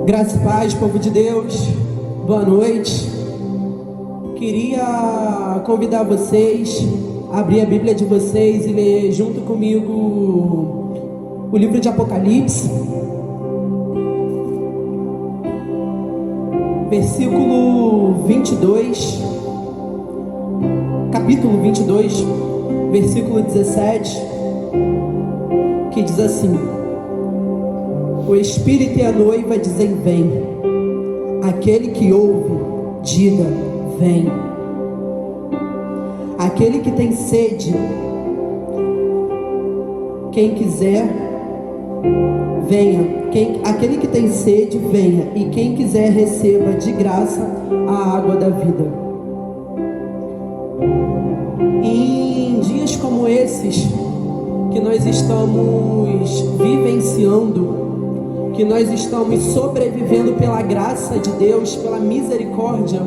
Graça e paz, povo de Deus, boa noite. Queria convidar vocês a abrir a Bíblia de vocês e ler junto comigo o livro de Apocalipse, capítulo 22, versículo 17, que diz assim: o Espírito e a noiva dizem vem, aquele que ouve, diga vem. Aquele que tem sede, quem quiser, venha. Aquele que tem sede, venha. E quem quiser, receba de graça a água da vida. Em dias como esses, que nós estamos vivenciando, que nós estamos sobrevivendo pela graça de Deus, pela misericórdia,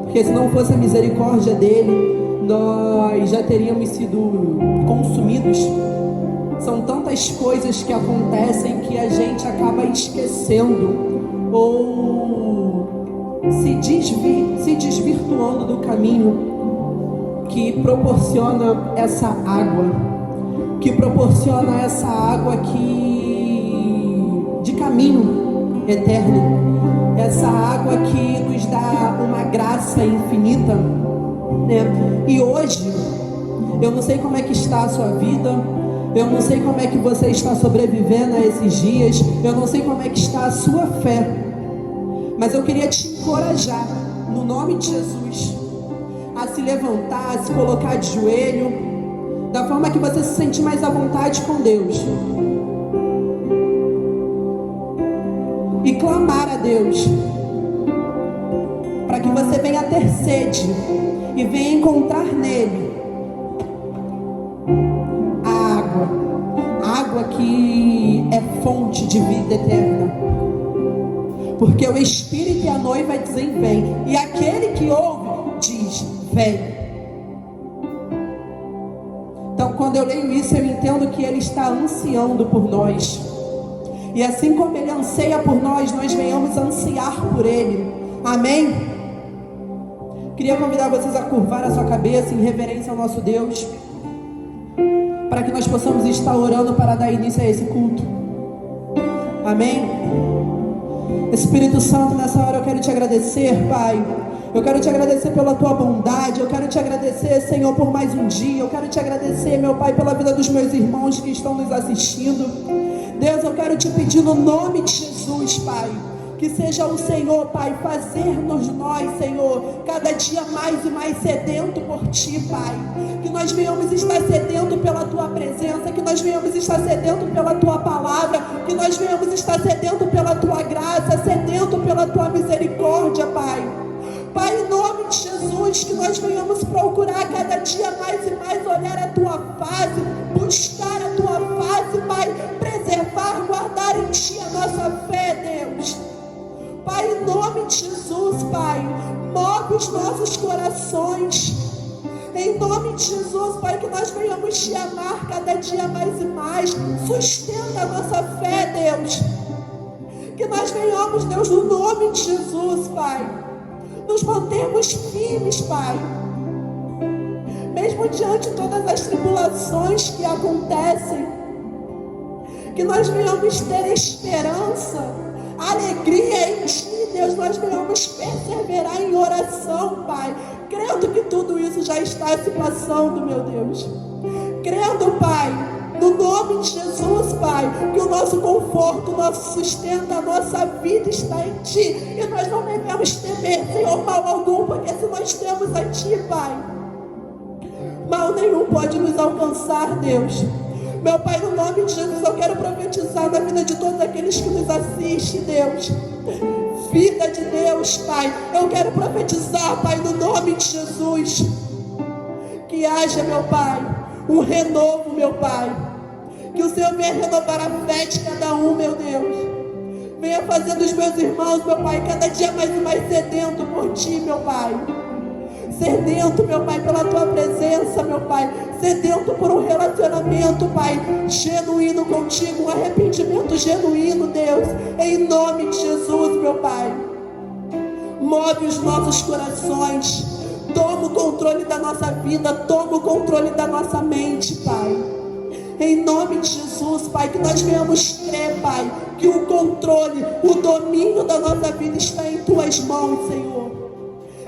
porque se não fosse a misericórdia dele, nós já teríamos sido consumidos. São tantas coisas que acontecem que a gente acaba esquecendo ou se desvirtuando do caminho que proporciona essa água, de caminho eterno, essa água que nos dá uma graça infinita, né? E hoje, eu não sei como é que está a sua vida, eu não sei como é que você está sobrevivendo a esses dias, eu não sei como é que está a sua fé, mas eu queria te encorajar, no nome de Jesus, a se levantar, a se colocar de joelho, da forma que você se sente mais à vontade com Deus, e clamar a Deus, para que você venha ter sede, e venha encontrar nele a água que é fonte de vida eterna, porque o Espírito e a noiva dizem vem, e aquele que ouve diz vem. Então, quando eu leio isso, eu entendo que ele está ansiando por nós, e assim como ele anseia por nós, nós venhamos ansiar por ele. Amém? Queria convidar vocês a curvar a sua cabeça em reverência ao nosso Deus, para que nós possamos estar orando para dar início a esse culto. Amém? Espírito Santo, nessa hora eu quero te agradecer, Pai. Eu quero te agradecer pela tua bondade. Eu quero te agradecer, Senhor, por mais um dia. Eu quero te agradecer, meu Pai, pela vida dos meus irmãos que estão nos assistindo. Deus, eu quero te pedir no nome de Jesus, Pai, que seja o Senhor, Pai, fazer-nos nós, Senhor, cada dia mais e mais sedento por Ti, Pai. Que nós venhamos estar sedento pela Tua presença, que nós venhamos estar sedento pela Tua palavra, que nós venhamos estar sedento pela Tua graça, sedento pela Tua misericórdia, Pai. Pai, em nome de Jesus, que nós venhamos procurar cada dia mais e mais olhar a Tua face, buscar a Tua face, Pai, preservar, guardar em Ti a nossa fé, Deus. Pai, em nome de Jesus, Pai, move os nossos corações. Em nome de Jesus, Pai, que nós venhamos Te amar cada dia mais e mais. Sustenta a nossa fé, Deus. Que nós venhamos, Deus, no nome de Jesus, Pai, nos mantermos firmes, Pai. Mesmo diante de todas as tribulações que acontecem, que nós venhamos ter esperança, alegria em Ti, Deus. Nós venhamos perseverar em oração, Pai, crendo que tudo isso já está se passando, meu Deus. Crendo, Pai, no nome de Jesus, Pai, que o nosso conforto, o nosso sustento, a nossa vida está em Ti, e nós não devemos temer, Senhor, mal algum, porque se nós temos a Ti, Pai, mal nenhum pode nos alcançar, Deus. Meu Pai, no nome de Jesus, eu quero profetizar na vida de todos aqueles que nos assistem, Deus. Vida de Deus, Pai, eu quero profetizar, Pai, no nome de Jesus, que haja, meu Pai, um renovo, meu Pai. Que o Senhor venha renovar a fé de cada um, meu Deus. Venha fazer dos meus irmãos, meu Pai, cada dia mais e mais sedento por Ti, meu Pai. Sedento, meu Pai, pela Tua presença, meu Pai. Sedento por um relacionamento, Pai, genuíno contigo, um arrependimento genuíno, Deus. Em nome de Jesus, meu meu Pai. Move os nossos corações. Toma o controle da nossa vida. Toma o controle da nossa mente, Pai. Em nome de Jesus, Pai, que nós venhamos crer, Pai, que o controle, o domínio da nossa vida está em Tuas mãos, Senhor.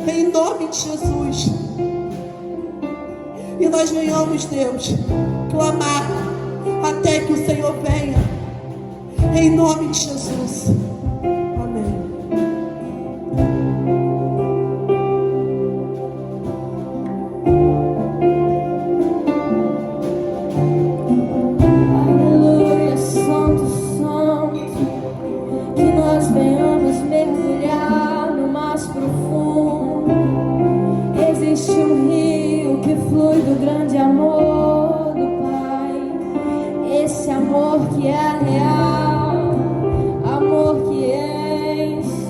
Em nome de Jesus. E nós venhamos, Deus, clamar até que o Senhor venha. Em nome de Jesus. Amém. Aleluia, Santo, Santo. Que nós venhamos mergulhar no mais profundo. Existe um rio que flui do grande amor do Pai. Esse amor que é real, amor que enche.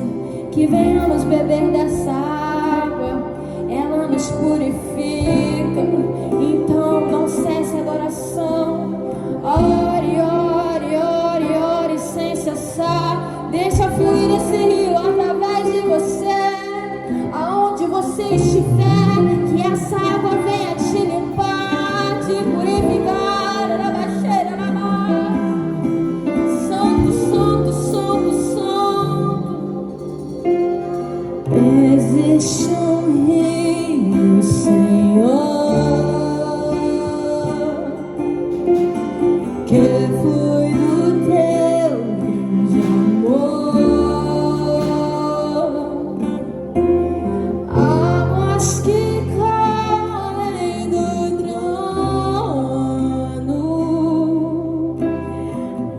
Que venhamos beber dessa água, ela nos purifica. Então não cesse a adoração. Ore, ore, ore, ore sem cessar. Deixa fluir esse rio através de você. Aonde você estiver, que essa água venha te limpar, te purificar. Santo, santo, santo, santo. Existe um rio, Senhor, que flui do teu grande amor. Águas que correm do trono,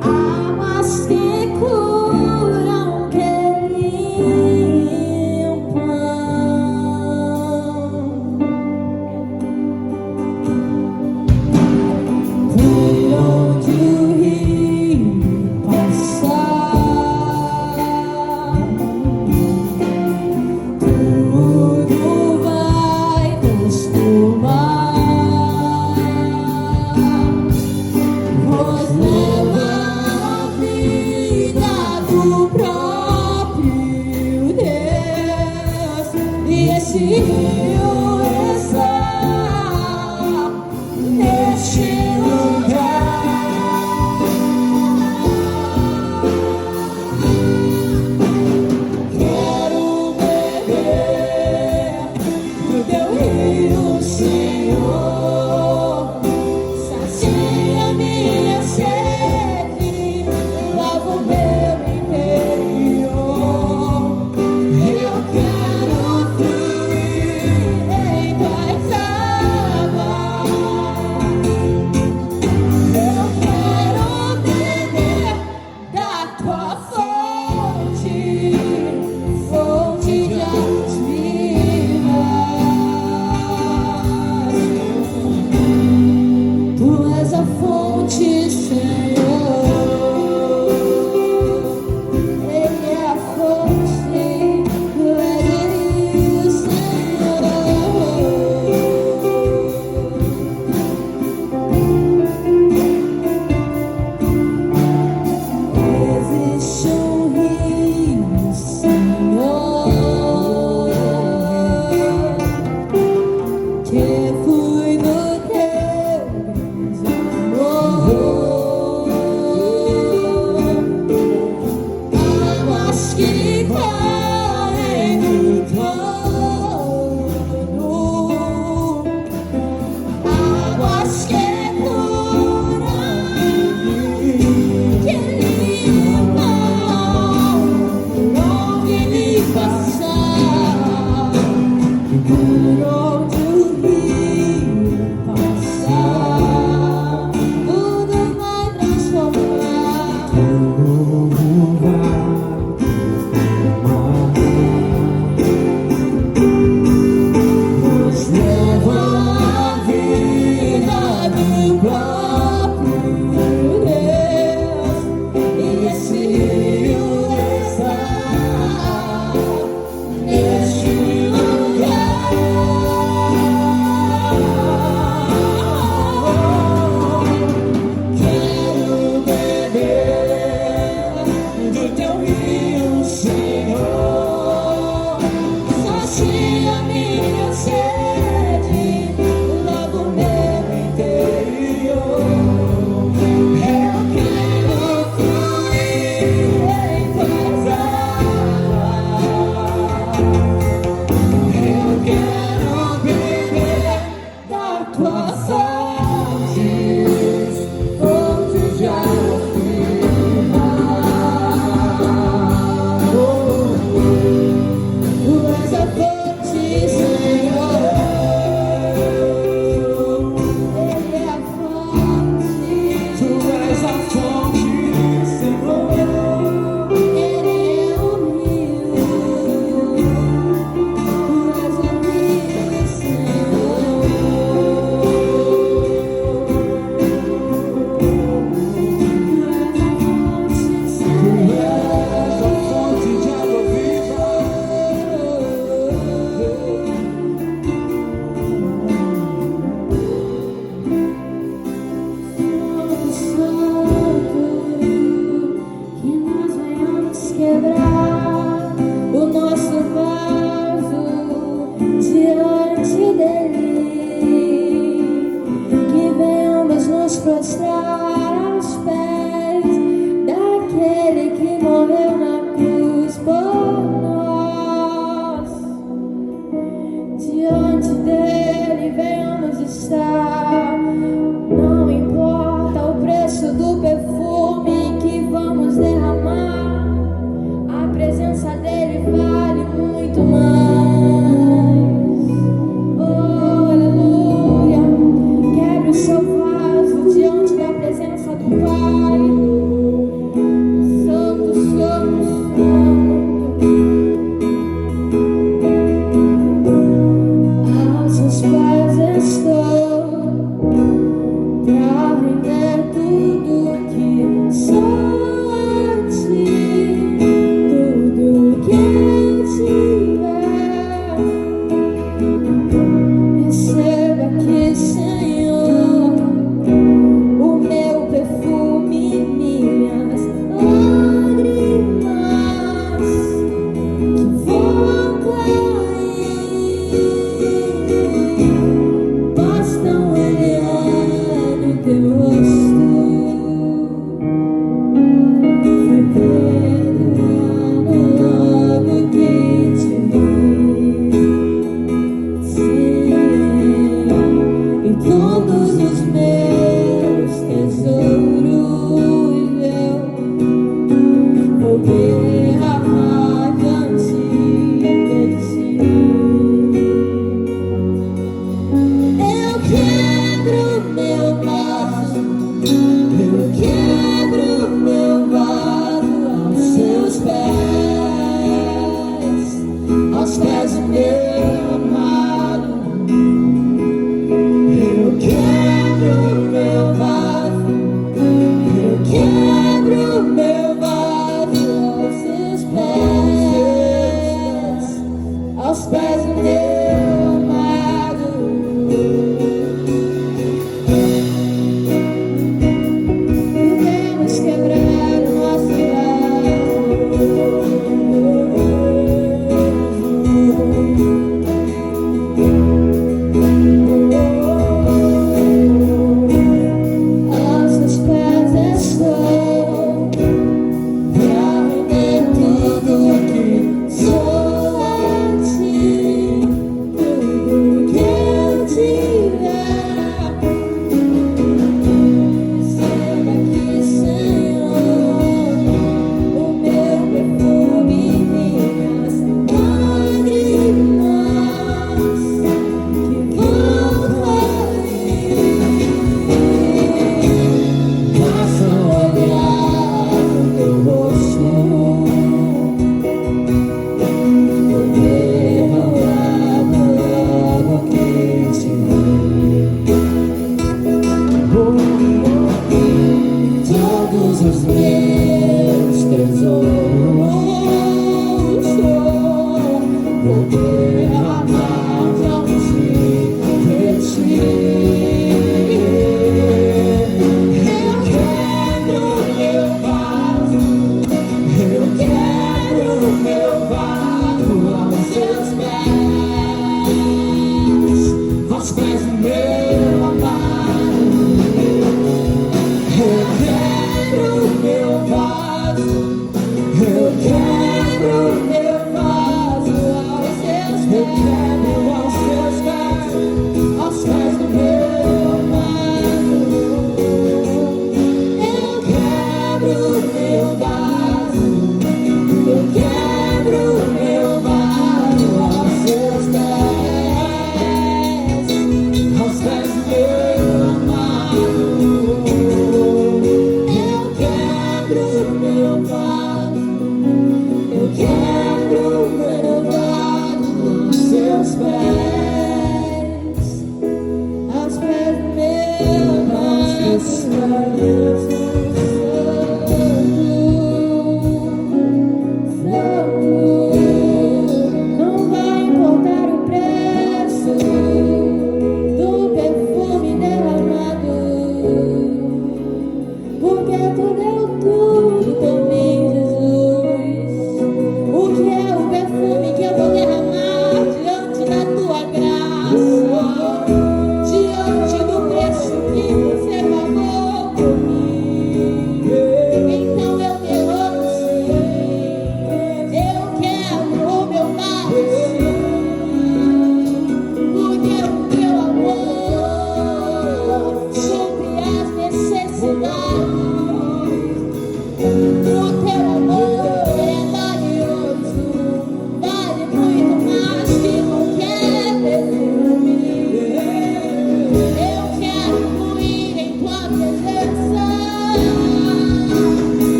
águas que curam, que limpam. Por onde o rio passar, tudo vai transformar. Pois leva a vida do próprio Deus, e esse rio está neste lugar. Quero beber do teu rio, Senhor. Sacia minha sede, lava o meu interior. Eu quero fluir em tuas águas. Eu quero beber da tua fonte, fonte de águas vivas. Tu és a fonte, Senhor. Ele é a fonte, tu és o Senhor. Existe um rio, Senhor, que flui do teu grande amor. Águas que correm do trono, águas que curam, que limpam. Por onde me passar, por onde o rio passar, tudo vai transformar. quebrar o nosso vaso diante dele, que venhamos nos prostrar aos pés daquele que morreu na cruz por nós. Diante dele venhamos estar, não importa o preço do perfume que vamos derramar, a presença dele vale muito mais. Oh, aleluia. Quebre o seu vaso diante da presença do Pai. Santo, santo, santo. Aos seus pés estou, pra render tudo que sou a ti, tudo que eu tiver. Receba aqui, Senhor, o meu perfume, minhas lágrimas que vão cair, bastam olhar no teu rosto. Fui perdoado logo que te vi. Sim, e todos os meus tesouros eu vou derramar diante de ti. Eu quebro meu vaso, eu quebro meu vaso aos seus pés do meu amado. Eu quebro meu vaso, eu quebro meu vaso aos pés do meu amado. Vivemos quebrar o nosso aos seus pés estou, pra render tudo que sou a ti, tudo que eu tiver. Receba aqui, Senhor, o meu perfume, minhas lágrimas que vão cair, façam olhar no teu rosto. Vou derramar logo que te vi. Todos os meus tesouros vou derramar diante de ti. Eu quebro meu vaso, eu quebro meu vaso aos seus pés do meu amado. Eu quebro meu vaso, eu quebro meu vaso aos seus pés, eu quebro aos pés do meu amado. Eu quebro meu vaso, eu quebro meu vaso aos seus pés do meu amado. Eu quebro meu vaso, eu quebro meu vaso aos seus pés do meu amado. Não vai importar o preço do perfume derramado, porque tu deu tudo por mim, Jesus.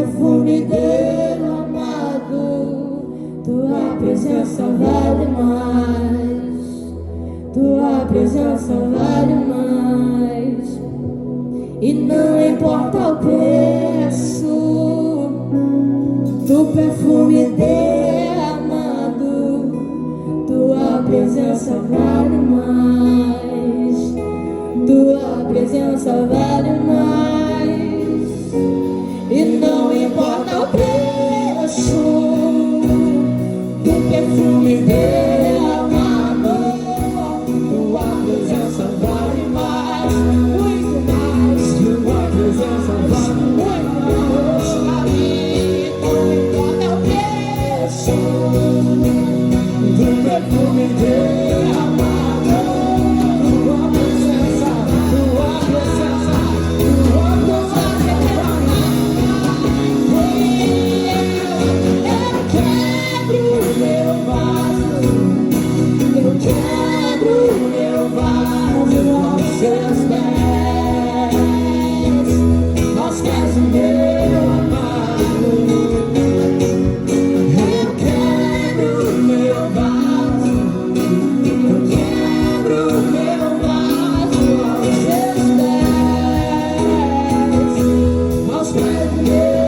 perfume derramado, tua presença vale mais, tua presença vale mais. E não importa o preço do perfume derramado, tua presença vale mais, tua presença vale mais. E não importa o preço do perfume derramado, tua presença vale mais, muito mais. Tua presença vale muito mais. Não importa o preço do perfume derramado, tua presença, tua presença, tua presença. Eu quebro o meu vaso aos seus pés, aos pés do meu amado. Eu quebro o meu vaso, eu quebro o meu vaso aos seus pés, aos pés do meu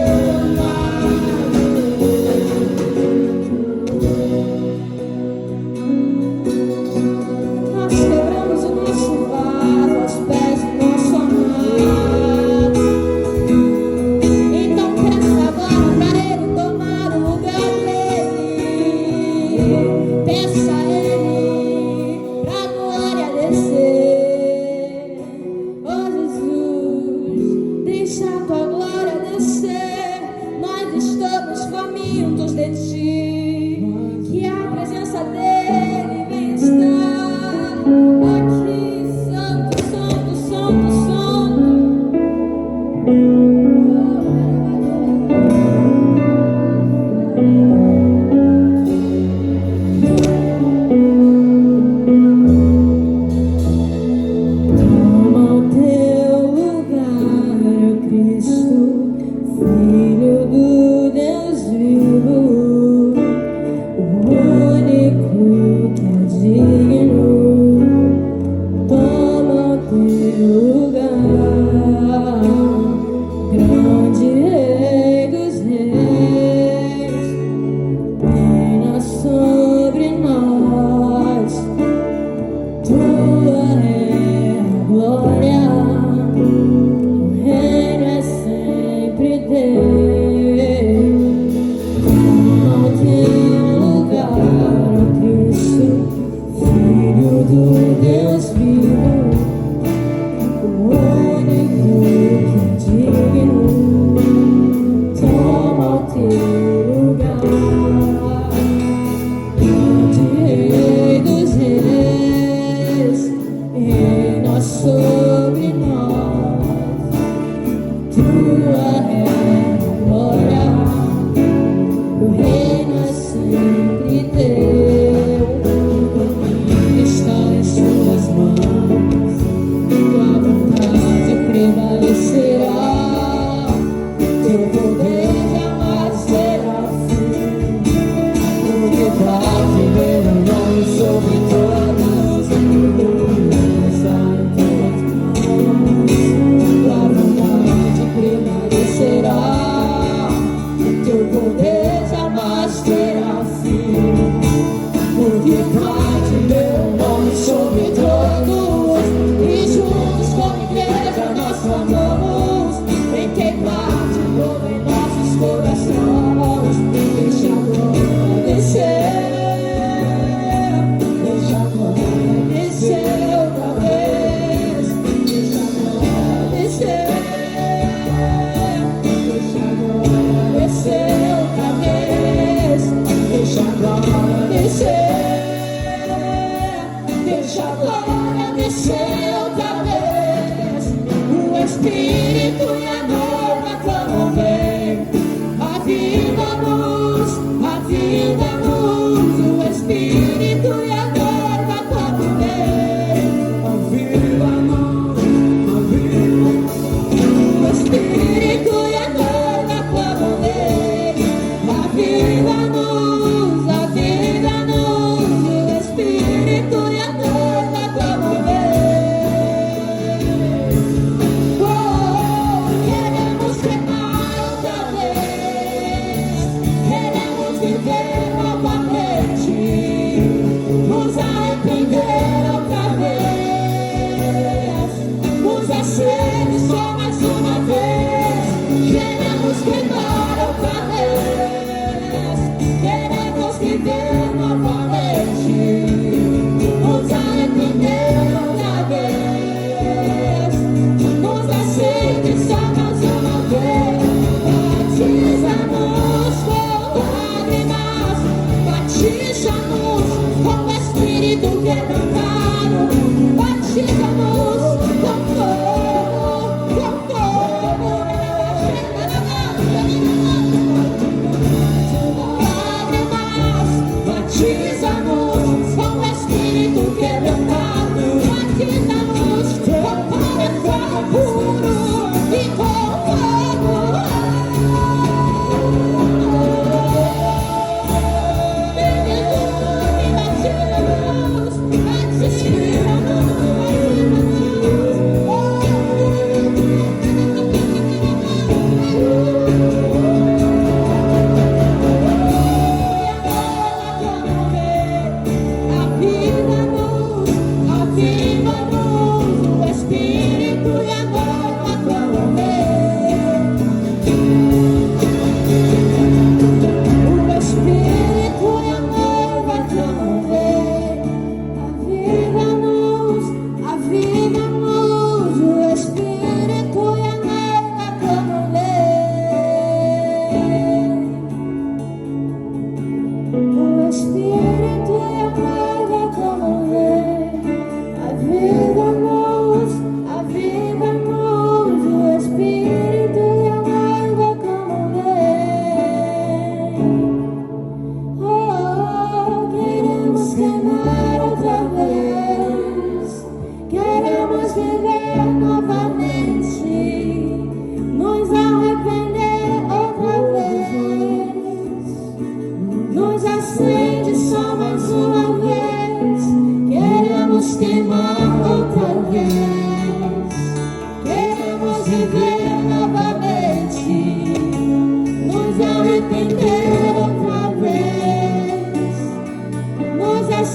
será.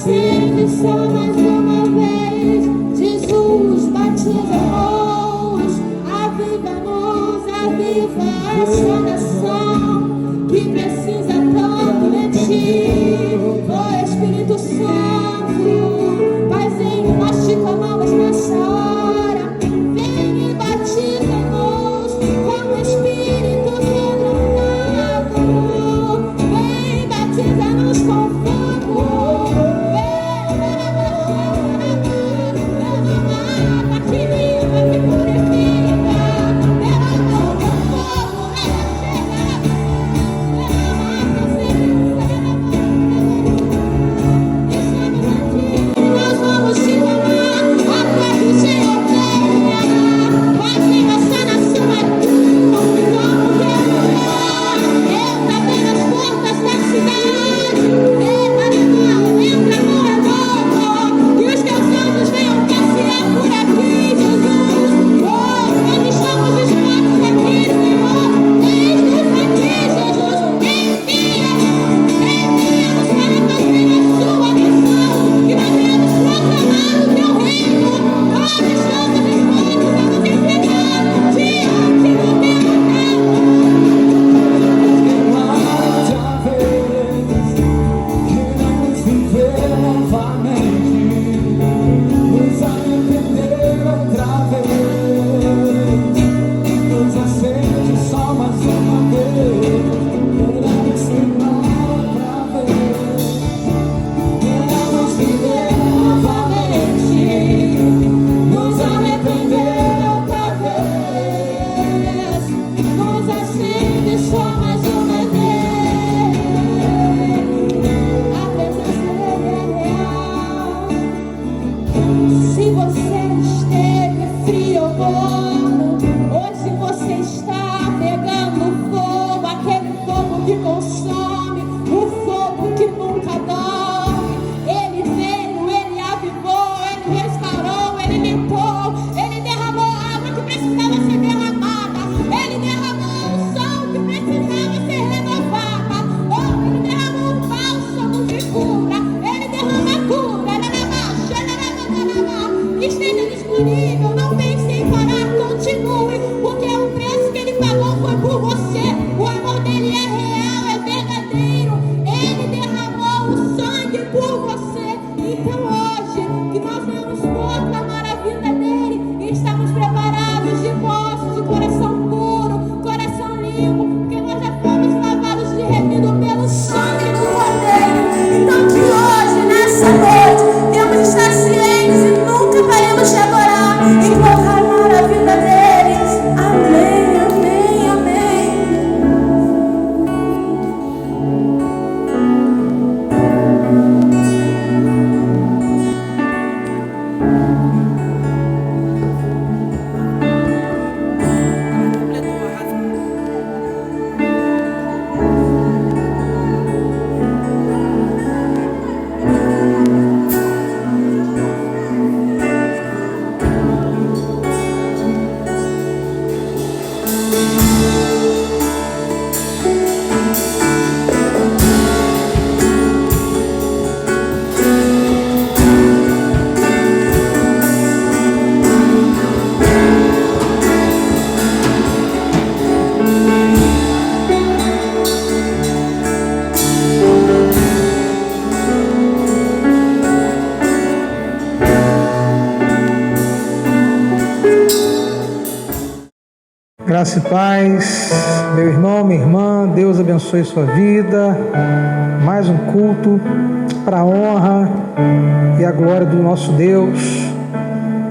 acende só mais uma vez. Jesus, batiza-nos, aviva-nos, aviva essa nação que precisa tanto de Ti. Oh Espírito Santo, Paizinho, nós te clamamos nessa hora. Vem e batiza-nos com o Espírito derramado. Vem, batiza-nos com fogo. Derrama, que limpa, que purifica. Derrama o teu fogo, nós vamos te clamar até que o Senhor venha. Pode essa nação é tua, como derramar. Entra pelas portas da cidade. Entra no redondo. Que os teus anjos venham passear por aqui, Jesus. Oh, nós estamos dispostos aqui, Senhor. Eis-nos aqui, Jesus. Envia-nos para fazer a sua missão. Que nós venhamos proclamar o teu reino. Nós estamos dispostos a nos entregar diante do teu altar. Queremos viver novamente, nos arrepender outra vez, nos acende só mais uma vez, queremos queimar outra vez, queremos viver novamente, nos arrepender outra vez, nos acende só mais uma vez. A presença dele é real. Se você esteve frio ou morno, hoje você está pegando fogo, aquele fogo que consome, o fogo que nunca dorme. Ele veio, ele avivou, ele restaurou, ele limpou, ele derramou a água que precisava ser derramada, ele derramou o sol que precisava ser renovada. Oh, ele derramou um bálsamo de cura, ele derrama a cura. Esteja disponível, não pense em parar, continue, porque o preço que ele pagou foi por você. O amor dele é real, é verdadeiro. Ele derramou o sangue por você. Então hoje, que nós venhamos proclamar a vida dele e estamos preparados de postos, de coração puro, coração limpo, porque nós já fomos lavados de remido pelo sangue do Cordeiro. Então que hoje, nessa noite, temos de estar cientes e nunca paremos de adorar e proclamar a vida deles. Amém, amém, amém. Graça e paz, meu irmão, minha irmã, Deus abençoe sua vida. Mais um culto para a honra e a glória do nosso Deus.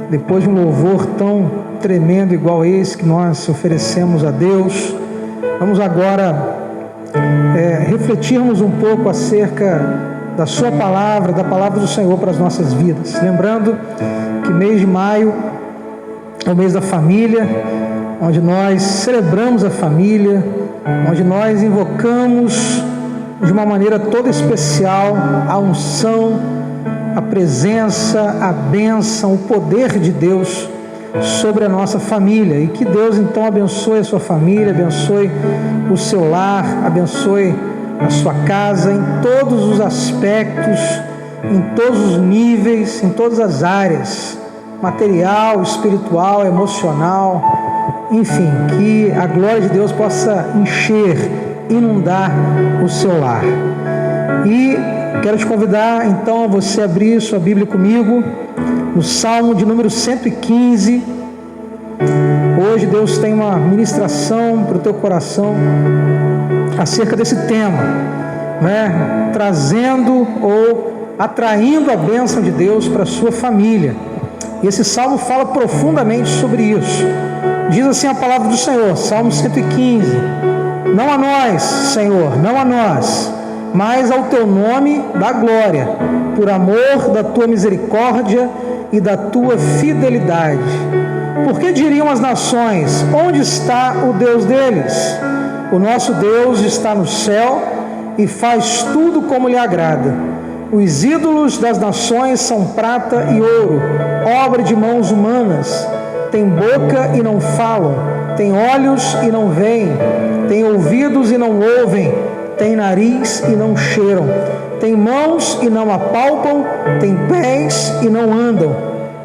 Depois de um louvor tão tremendo igual esse que nós oferecemos a Deus, vamos agora refletirmos um pouco acerca da sua palavra, da palavra do Senhor para as nossas vidas. Lembrando que mês de maio é o mês da família, onde nós celebramos a família, onde nós invocamos de uma maneira toda especial a unção, a presença, a bênção, o poder de Deus sobre a nossa família. E que Deus então abençoe a sua família, abençoe o seu lar, abençoe a sua casa em todos os aspectos em todos os níveis, em todas as áreas, material, espiritual, emocional, enfim, que a glória de Deus possa encher, inundar o seu lar. E quero te convidar então a você abrir sua Bíblia comigo no Salmo de número 115. Hoje Deus tem uma ministração para o teu coração acerca desse tema, né? Trazendo ou atraindo a bênção de Deus para a sua família. E esse salmo fala profundamente sobre isso. Diz assim a palavra do Senhor, Salmo 115: não a nós, Senhor, não a nós, mas ao teu nome dá glória, por amor da tua misericórdia e da tua fidelidade. Porque diriam as nações: onde está o Deus deles? O nosso Deus está no céu e faz tudo como lhe agrada. Os ídolos das nações são prata e ouro, obra de mãos humanas. Tem boca e não falam, tem olhos e não veem, tem ouvidos e não ouvem, tem nariz e não cheiram, tem mãos e não apalpam, tem pés e não andam.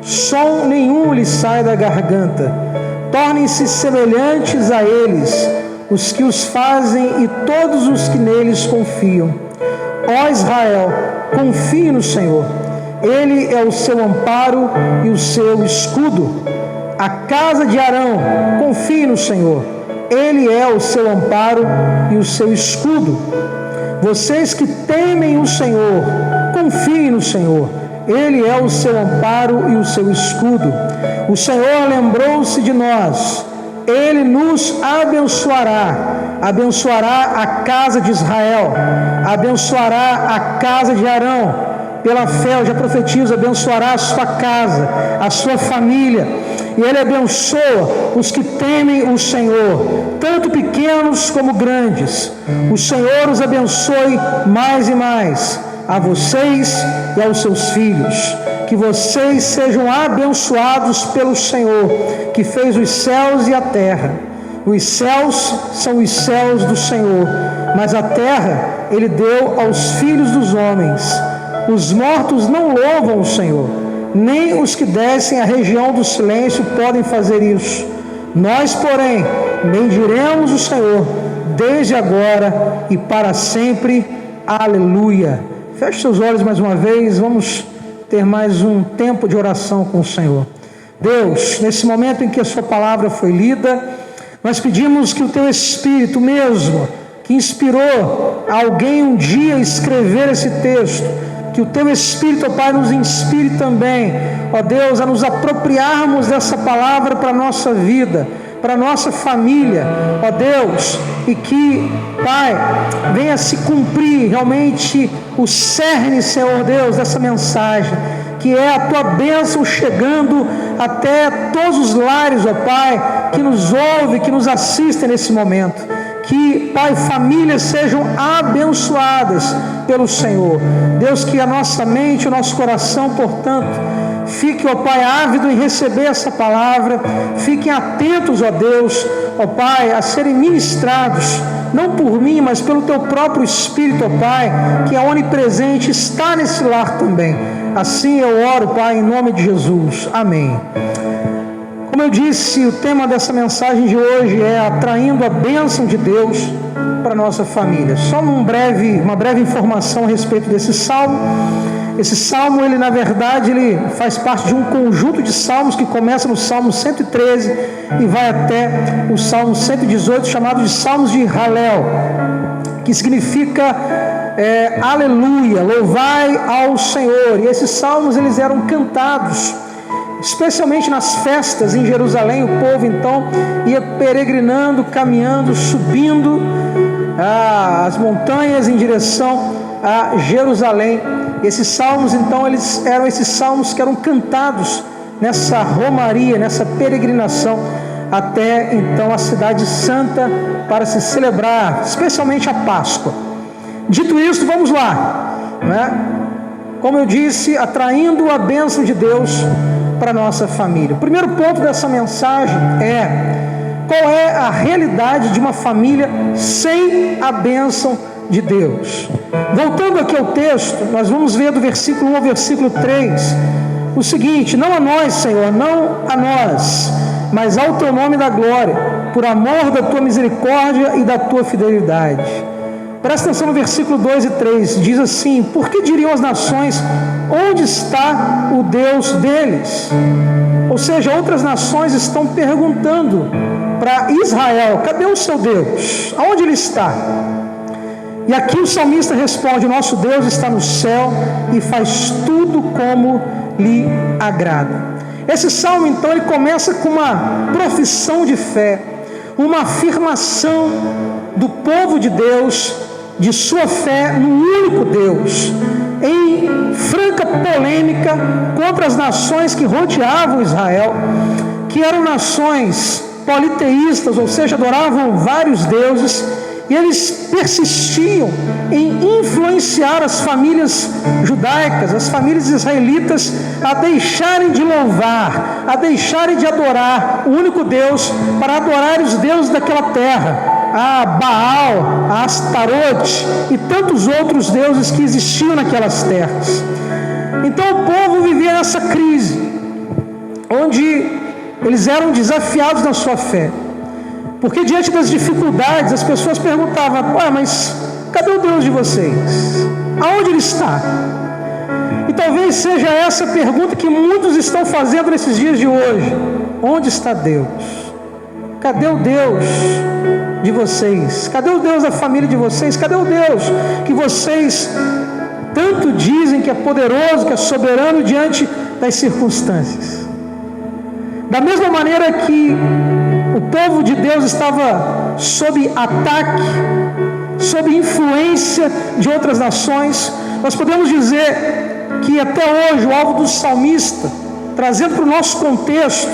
Som nenhum lhes sai da garganta. Tornem-se semelhantes a eles os que os fazem e todos os que neles confiam. Ó Israel, confie no Senhor. Ele é o seu amparo e o seu escudo. A casa de Arão, confie no Senhor. Ele é o seu amparo e o seu escudo. Vocês que temem o Senhor, confiem no Senhor. Ele é o seu amparo e o seu escudo. O Senhor lembrou-se de nós. Ele nos abençoará. Abençoará a casa de Israel. Abençoará a casa de Arão. Pela fé, eu já profetizo, abençoará a sua casa, a sua família. E Ele abençoa os que temem o Senhor, tanto pequenos como grandes. O Senhor os abençoe mais e mais, a vocês e aos seus filhos. Que vocês sejam abençoados pelo Senhor, que fez os céus e a terra. Os céus são os céus do Senhor, mas a terra Ele deu aos filhos dos homens. Os mortos não louvam o Senhor, nem os que descem à região do silêncio podem fazer isso. Nós, porém, bendiremos o Senhor, desde agora e para sempre. Aleluia. Feche seus olhos mais uma vez, vamos ter mais um tempo de oração com o Senhor. Deus, nesse momento em que a sua palavra foi lida, nós pedimos que o teu Espírito mesmo, que inspirou alguém um dia a escrever esse texto, que o teu Espírito, ó Pai, nos inspire também, ó Deus, a nos apropriarmos dessa palavra para a nossa vida, para a nossa família, ó Deus, e que, Pai, venha se cumprir realmente o cerne, Senhor Deus, dessa mensagem, que é a tua bênção chegando até todos os lares, ó Pai, que nos ouve, que nos assistem nesse momento. Que, Pai, famílias sejam abençoadas pelo Senhor. Deus, que a nossa mente, o nosso coração, portanto, fique, ó Pai, ávido em receber essa palavra. Fiquem atentos, ó Deus, ó Pai, a serem ministrados, não por mim, mas pelo Teu próprio Espírito, ó Pai, que é onipresente, está nesse lar também. Assim eu oro, Pai, em nome de Jesus. Amém. Como eu disse, o tema dessa mensagem de hoje é atraindo a bênção de Deus para a nossa família. Só uma breve informação a respeito desse salmo. Esse salmo, ele na verdade, ele faz parte de um conjunto de salmos que começa no Salmo 113 e vai até o Salmo 118, chamado de Salmos de Halel, que significa aleluia, louvai ao Senhor. E esses salmos, eles eram cantados especialmente nas festas em Jerusalém. O povo então ia peregrinando, caminhando, subindo as montanhas em direção a Jerusalém. Esses salmos então, eles eram esses salmos que eram cantados nessa romaria, nessa peregrinação até então a cidade santa para se celebrar especialmente a Páscoa. Dito isso, vamos lá, né? Como eu disse, atraindo a bênção de Deus para a nossa família. O primeiro ponto dessa mensagem é: qual é a realidade de uma família sem a bênção de Deus. Voltando aqui ao texto, nós vamos ver do versículo 1 ao versículo 3, o seguinte: não a nós, Senhor, não a nós, mas ao teu nome da glória, por amor da tua misericórdia e da tua fidelidade. Presta atenção no versículo 2 e 3, diz assim: por que diriam as nações, onde está o Deus deles? Ou seja, outras nações estão perguntando para Israel: cadê o seu Deus? Aonde ele está? E aqui o salmista responde: nosso Deus está no céu e faz tudo como lhe agrada. Esse salmo então ele começa com uma profissão de fé, uma afirmação do povo de Deus, de sua fé no único Deus, em franca polêmica contra as nações que rodeavam Israel, que eram nações politeístas, ou seja, adoravam vários deuses, e eles persistiam em influenciar as famílias judaicas, as famílias israelitas, a deixarem de louvar, a deixarem de adorar o único Deus, para adorar os deuses daquela terra, a Baal, a Astarote e tantos outros deuses que existiam naquelas terras. Então o povo vivia nessa crise, onde eles eram desafiados na sua fé, porque diante das dificuldades as pessoas perguntavam: ué, mas cadê o Deus de vocês? Aonde ele está? E talvez seja essa a pergunta que muitos estão fazendo nesses dias de hoje: onde está Deus? Cadê o Deus de vocês? Cadê o Deus da família de vocês? Cadê o Deus que vocês tanto dizem que é poderoso, que é soberano diante das circunstâncias? Da mesma maneira que o povo de Deus estava sob ataque, sob influência de outras nações, nós podemos dizer que até hoje o alvo do salmista, trazendo para o nosso contexto,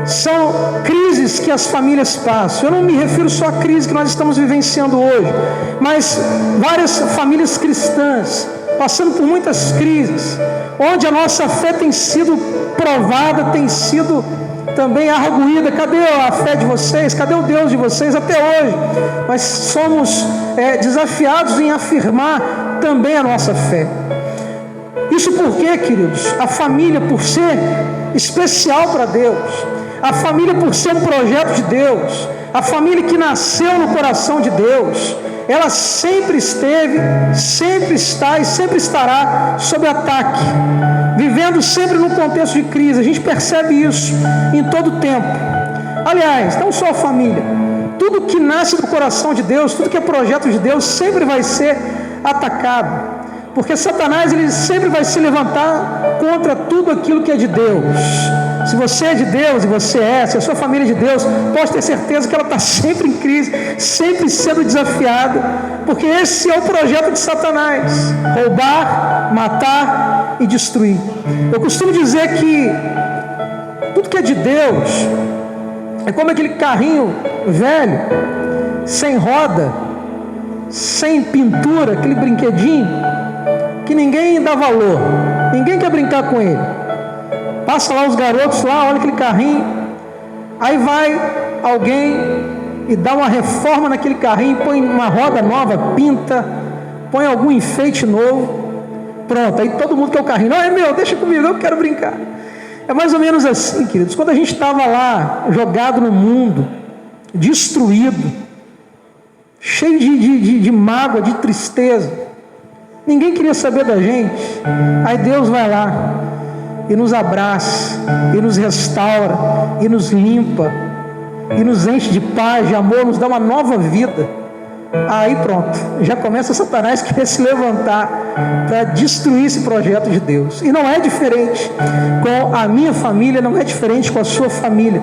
são crises que as famílias passam. Eu não me refiro só à crise que nós estamos vivenciando hoje, mas várias famílias cristãs passando por muitas crises, onde a nossa fé tem sido provada, tem sido também arguída. Cadê a fé de vocês? Cadê o Deus de vocês? Até hoje nós somos desafiados em afirmar também a nossa fé. Isso porque, queridos, a família, por ser especial para Deus, a família por ser um projeto de Deus, a família que nasceu no coração de Deus, ela sempre esteve, sempre está e sempre estará sob ataque, vivendo sempre num contexto de crise. A gente percebe isso em todo o tempo. Aliás, não só a família, tudo que nasce do coração de Deus, tudo que é projeto de Deus, sempre vai ser atacado, porque Satanás ele sempre vai se levantar contra tudo aquilo que é de Deus. Se você é de Deus, e você é, se a sua família é de Deus, pode ter certeza que ela está sempre em crise, sempre sendo desafiada, porque esse é o projeto de Satanás: roubar, matar e destruir. Eu costumo dizer que tudo que é de Deus é como aquele carrinho velho, sem roda, sem pintura, aquele brinquedinho que ninguém dá valor, ninguém quer brincar com ele. Passa lá os garotos lá, olha aquele carrinho, aí vai alguém e dá uma reforma naquele carrinho, põe uma roda nova, pinta, põe algum enfeite novo, pronto, aí todo mundo quer o carrinho. Não, é meu, deixa comigo, eu quero brincar. É mais ou menos assim, queridos. Quando a gente estava lá, jogado no mundo, destruído, cheio de mágoa, de tristeza, ninguém queria saber da gente. Aí Deus vai lá e nos abraça, e nos restaura, e nos limpa, e nos enche de paz, de amor, nos dá uma nova vida. Aí pronto, já começa Satanás querer se levantar para destruir esse projeto de Deus. E não é diferente com a minha família, não é diferente com a sua família.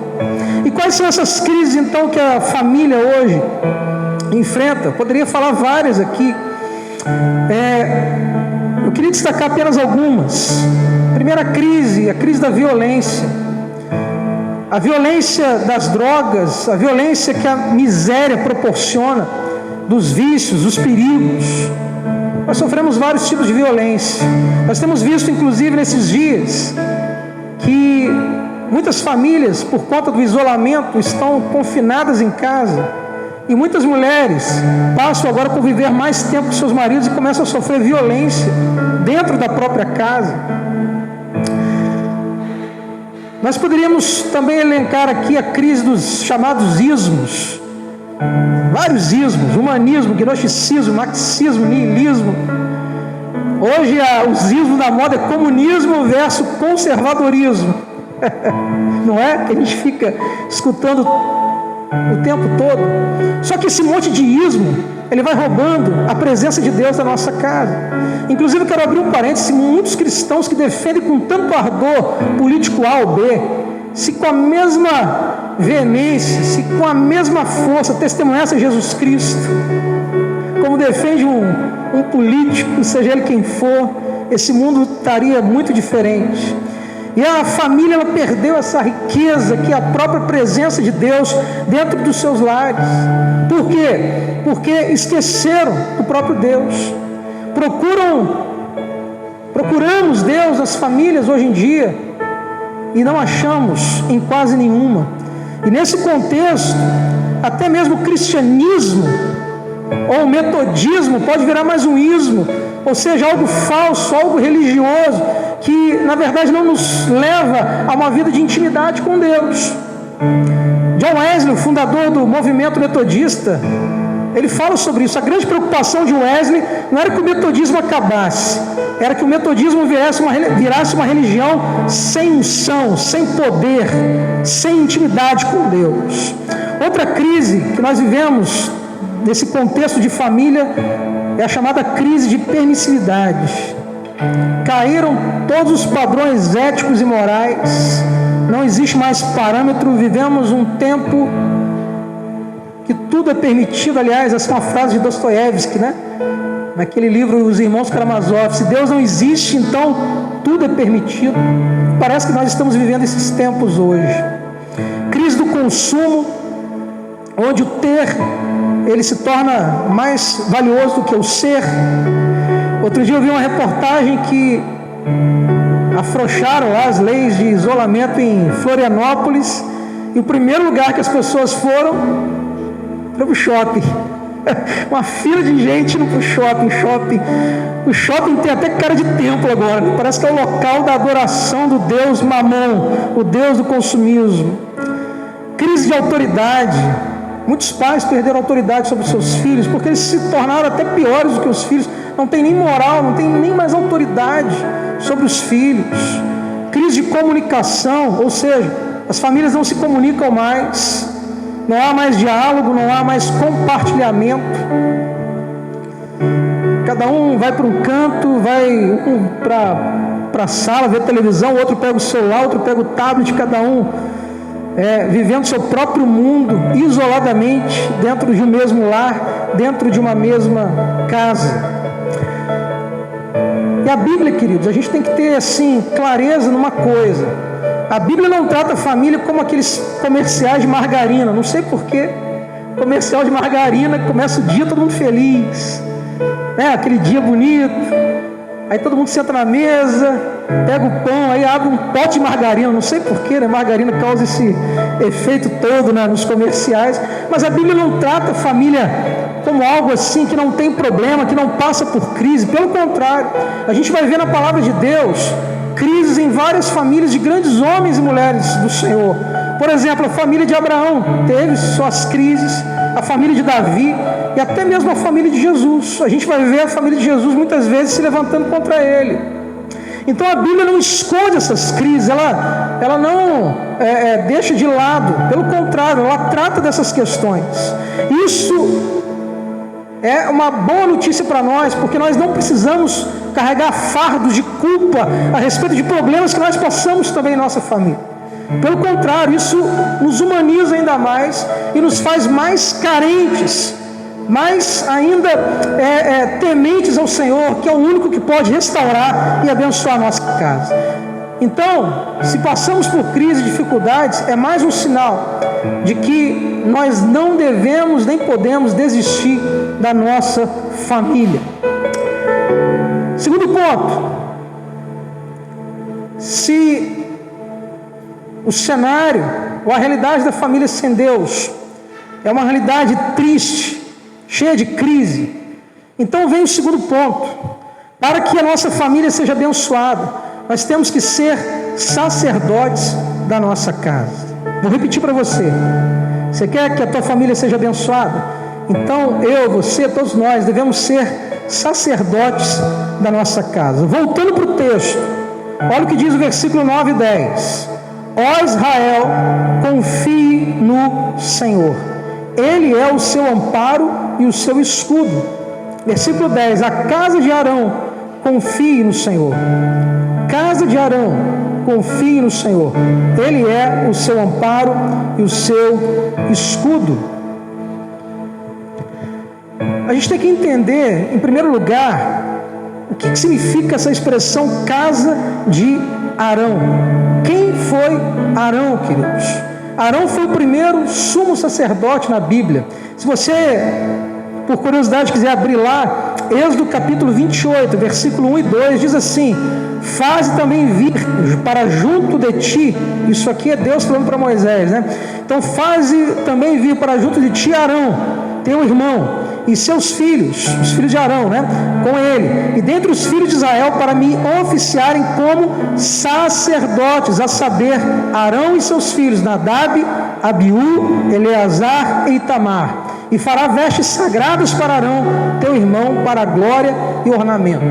E quais são essas crises então que a família hoje enfrenta? Poderia falar várias aqui. Eu queria destacar apenas algumas. Primeira crise, a crise da violência. A violência das drogas, a violência que a miséria proporciona, dos vícios, dos perigos. Nós sofremos vários tipos de violência. Nós temos visto, inclusive, nesses dias, que muitas famílias, por conta do isolamento, estão confinadas em casa, E muitas mulheres passam agora a conviver mais tempo com seus maridos e começam a sofrer violência dentro da própria casa. Nós poderíamos também elencar aqui a crise dos chamados ismos. Vários ismos: humanismo, gnosticismo, marxismo, niilismo. Hoje os ismos da moda é comunismo versus conservadorismo. Não é? Que a gente fica escutando o tempo todo. Só que esse monte de ismo, ele vai roubando a presença de Deus da nossa casa. Inclusive eu quero abrir um parênteses: muitos cristãos que defendem com tanto ardor político A ou B, se com a mesma veemência, se com a mesma força testemunhasse Jesus Cristo, como defende um político, seja ele quem for, esse mundo estaria muito diferente. E a família, ela perdeu essa riqueza que é a própria presença de Deus dentro dos seus lares. Por quê? Porque esqueceram do próprio Deus. Procuramos Deus nas famílias hoje em dia e não achamos em quase nenhuma. E nesse contexto, até mesmo o cristianismo ou o metodismo pode virar mais um ismo, ou seja, algo falso, algo religioso, que na verdade não nos leva a uma vida de intimidade com Deus. John Wesley, o fundador do movimento metodista, ele fala sobre isso. A grande preocupação de Wesley não era que o metodismo acabasse, era que o metodismo virasse uma religião sem unção, sem poder, sem intimidade com Deus. Outra crise que nós vivemos nesse contexto de família é a chamada crise de permissividade. Caíram todos os padrões éticos e morais, não existe mais parâmetro. Vivemos um tempo que tudo é permitido. Aliás, essa é uma frase de Dostoiévski, né? Naquele livro Os Irmãos Karamazov: se Deus não existe, então tudo é permitido. Parece que nós estamos vivendo esses tempos hoje. Crise do consumo, onde o ter, ele se torna mais valioso do que o ser. Outro dia eu vi uma reportagem que afrouxaram lá as leis de isolamento em Florianópolis, e o primeiro lugar que as pessoas foram foi para o shopping. Uma fila de gente indo para o shopping. O shopping tem até cara de templo agora, né? Parece que é o local da adoração do Deus Mamon, o Deus do consumismo. Crise de autoridade. Muitos pais perderam autoridade sobre os seus filhos, porque eles se tornaram até piores do que os filhos. Não tem nem moral, não tem nem mais autoridade sobre os filhos. Crise de comunicação, ou seja, as famílias não se comunicam mais, não há mais diálogo, não há mais compartilhamento. Cada um vai para um canto, vai para a sala ver televisão, o outro pega o celular, o outro pega o tablet, cada um vivendo seu próprio mundo, isoladamente, dentro de um mesmo lar, dentro de uma mesma casa. E a Bíblia, queridos, a gente tem que ter assim clareza numa coisa: a Bíblia não trata a família como aqueles comerciais de margarina. Não sei porquê, comercial de margarina, começa o dia todo mundo feliz, né? Aquele dia bonito, aí todo mundo senta na mesa, pega o pão, aí abre um pote de margarina. Não sei porquê, né? Margarina causa esse efeito todo, né, nos comerciais. Mas a Bíblia não trata a família como algo assim que não tem problema, que não passa por crise. Pelo contrário, a gente vai ver na palavra de Deus crises em várias famílias de grandes homens e mulheres do Senhor. Por exemplo, a família de Abraão teve suas crises, a família de Davi e até mesmo a família de Jesus. A gente vai ver a família de Jesus muitas vezes se levantando contra ele. Então a Bíblia não esconde essas crises, ela não deixa de lado. Pelo contrário, ela trata dessas questões. Isso é uma boa notícia para nós, porque nós não precisamos carregar fardos de culpa a respeito de problemas que nós passamos também em nossa família. Pelo contrário, isso nos humaniza ainda mais e nos faz mais carentes, mais ainda tementes ao Senhor, que é o único que pode restaurar e abençoar a nossa casa. Então, se passamos por crise e dificuldades, é mais um sinal de que nós não devemos nem podemos desistir da nossa família. Segundo ponto: se o cenário ou a realidade da família sem Deus é uma realidade triste, cheia de crise. Então vem o segundo ponto. Para que a nossa família seja abençoada, nós temos que ser sacerdotes da nossa casa. Vou repetir para você. Você quer que a tua família seja abençoada? Então eu, você, todos nós devemos ser sacerdotes da nossa casa. Voltando para o texto, olha o que diz o versículo 9 e 10. Ó Israel, confie no Senhor. Ele é o seu amparo e o seu escudo. Versículo 10. A casa de Arão, confie no Senhor. Casa de Arão, confie no Senhor. Ele é o seu amparo e o seu escudo. A gente tem que entender, em primeiro lugar, o que significa essa expressão casa de Arão. Quem foi Arão, queridos? Arão foi o primeiro sumo sacerdote na Bíblia. Se você, por curiosidade, quiser abrir lá, Êxodo capítulo 28, versículo 1 e 2, diz assim: faze também vir para junto de ti, isso aqui é Deus falando para Moisés, né? Então faze também vir para junto de ti Arão, teu irmão, e seus filhos, os filhos de Arão, né? Com ele, e dentre os filhos de Israel, para me oficiarem como sacerdotes, a saber, Arão e seus filhos, Nadab, Abiú, Eleazar e Itamar. E fará vestes sagradas para Arão, teu irmão, para a glória e ornamento.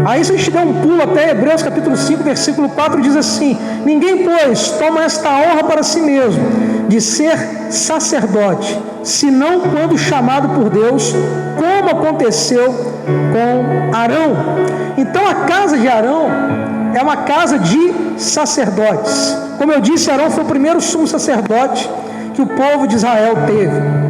Aí se a gente der um pulo até Hebreus capítulo 5, versículo 4, diz assim: ninguém, pois, toma esta honra para si mesmo, de ser sacerdote, senão quando chamado por Deus, como aconteceu com Arão. Então a casa de Arão é uma casa de sacerdotes. Como eu disse, Arão foi o primeiro sumo sacerdote que o povo de Israel teve.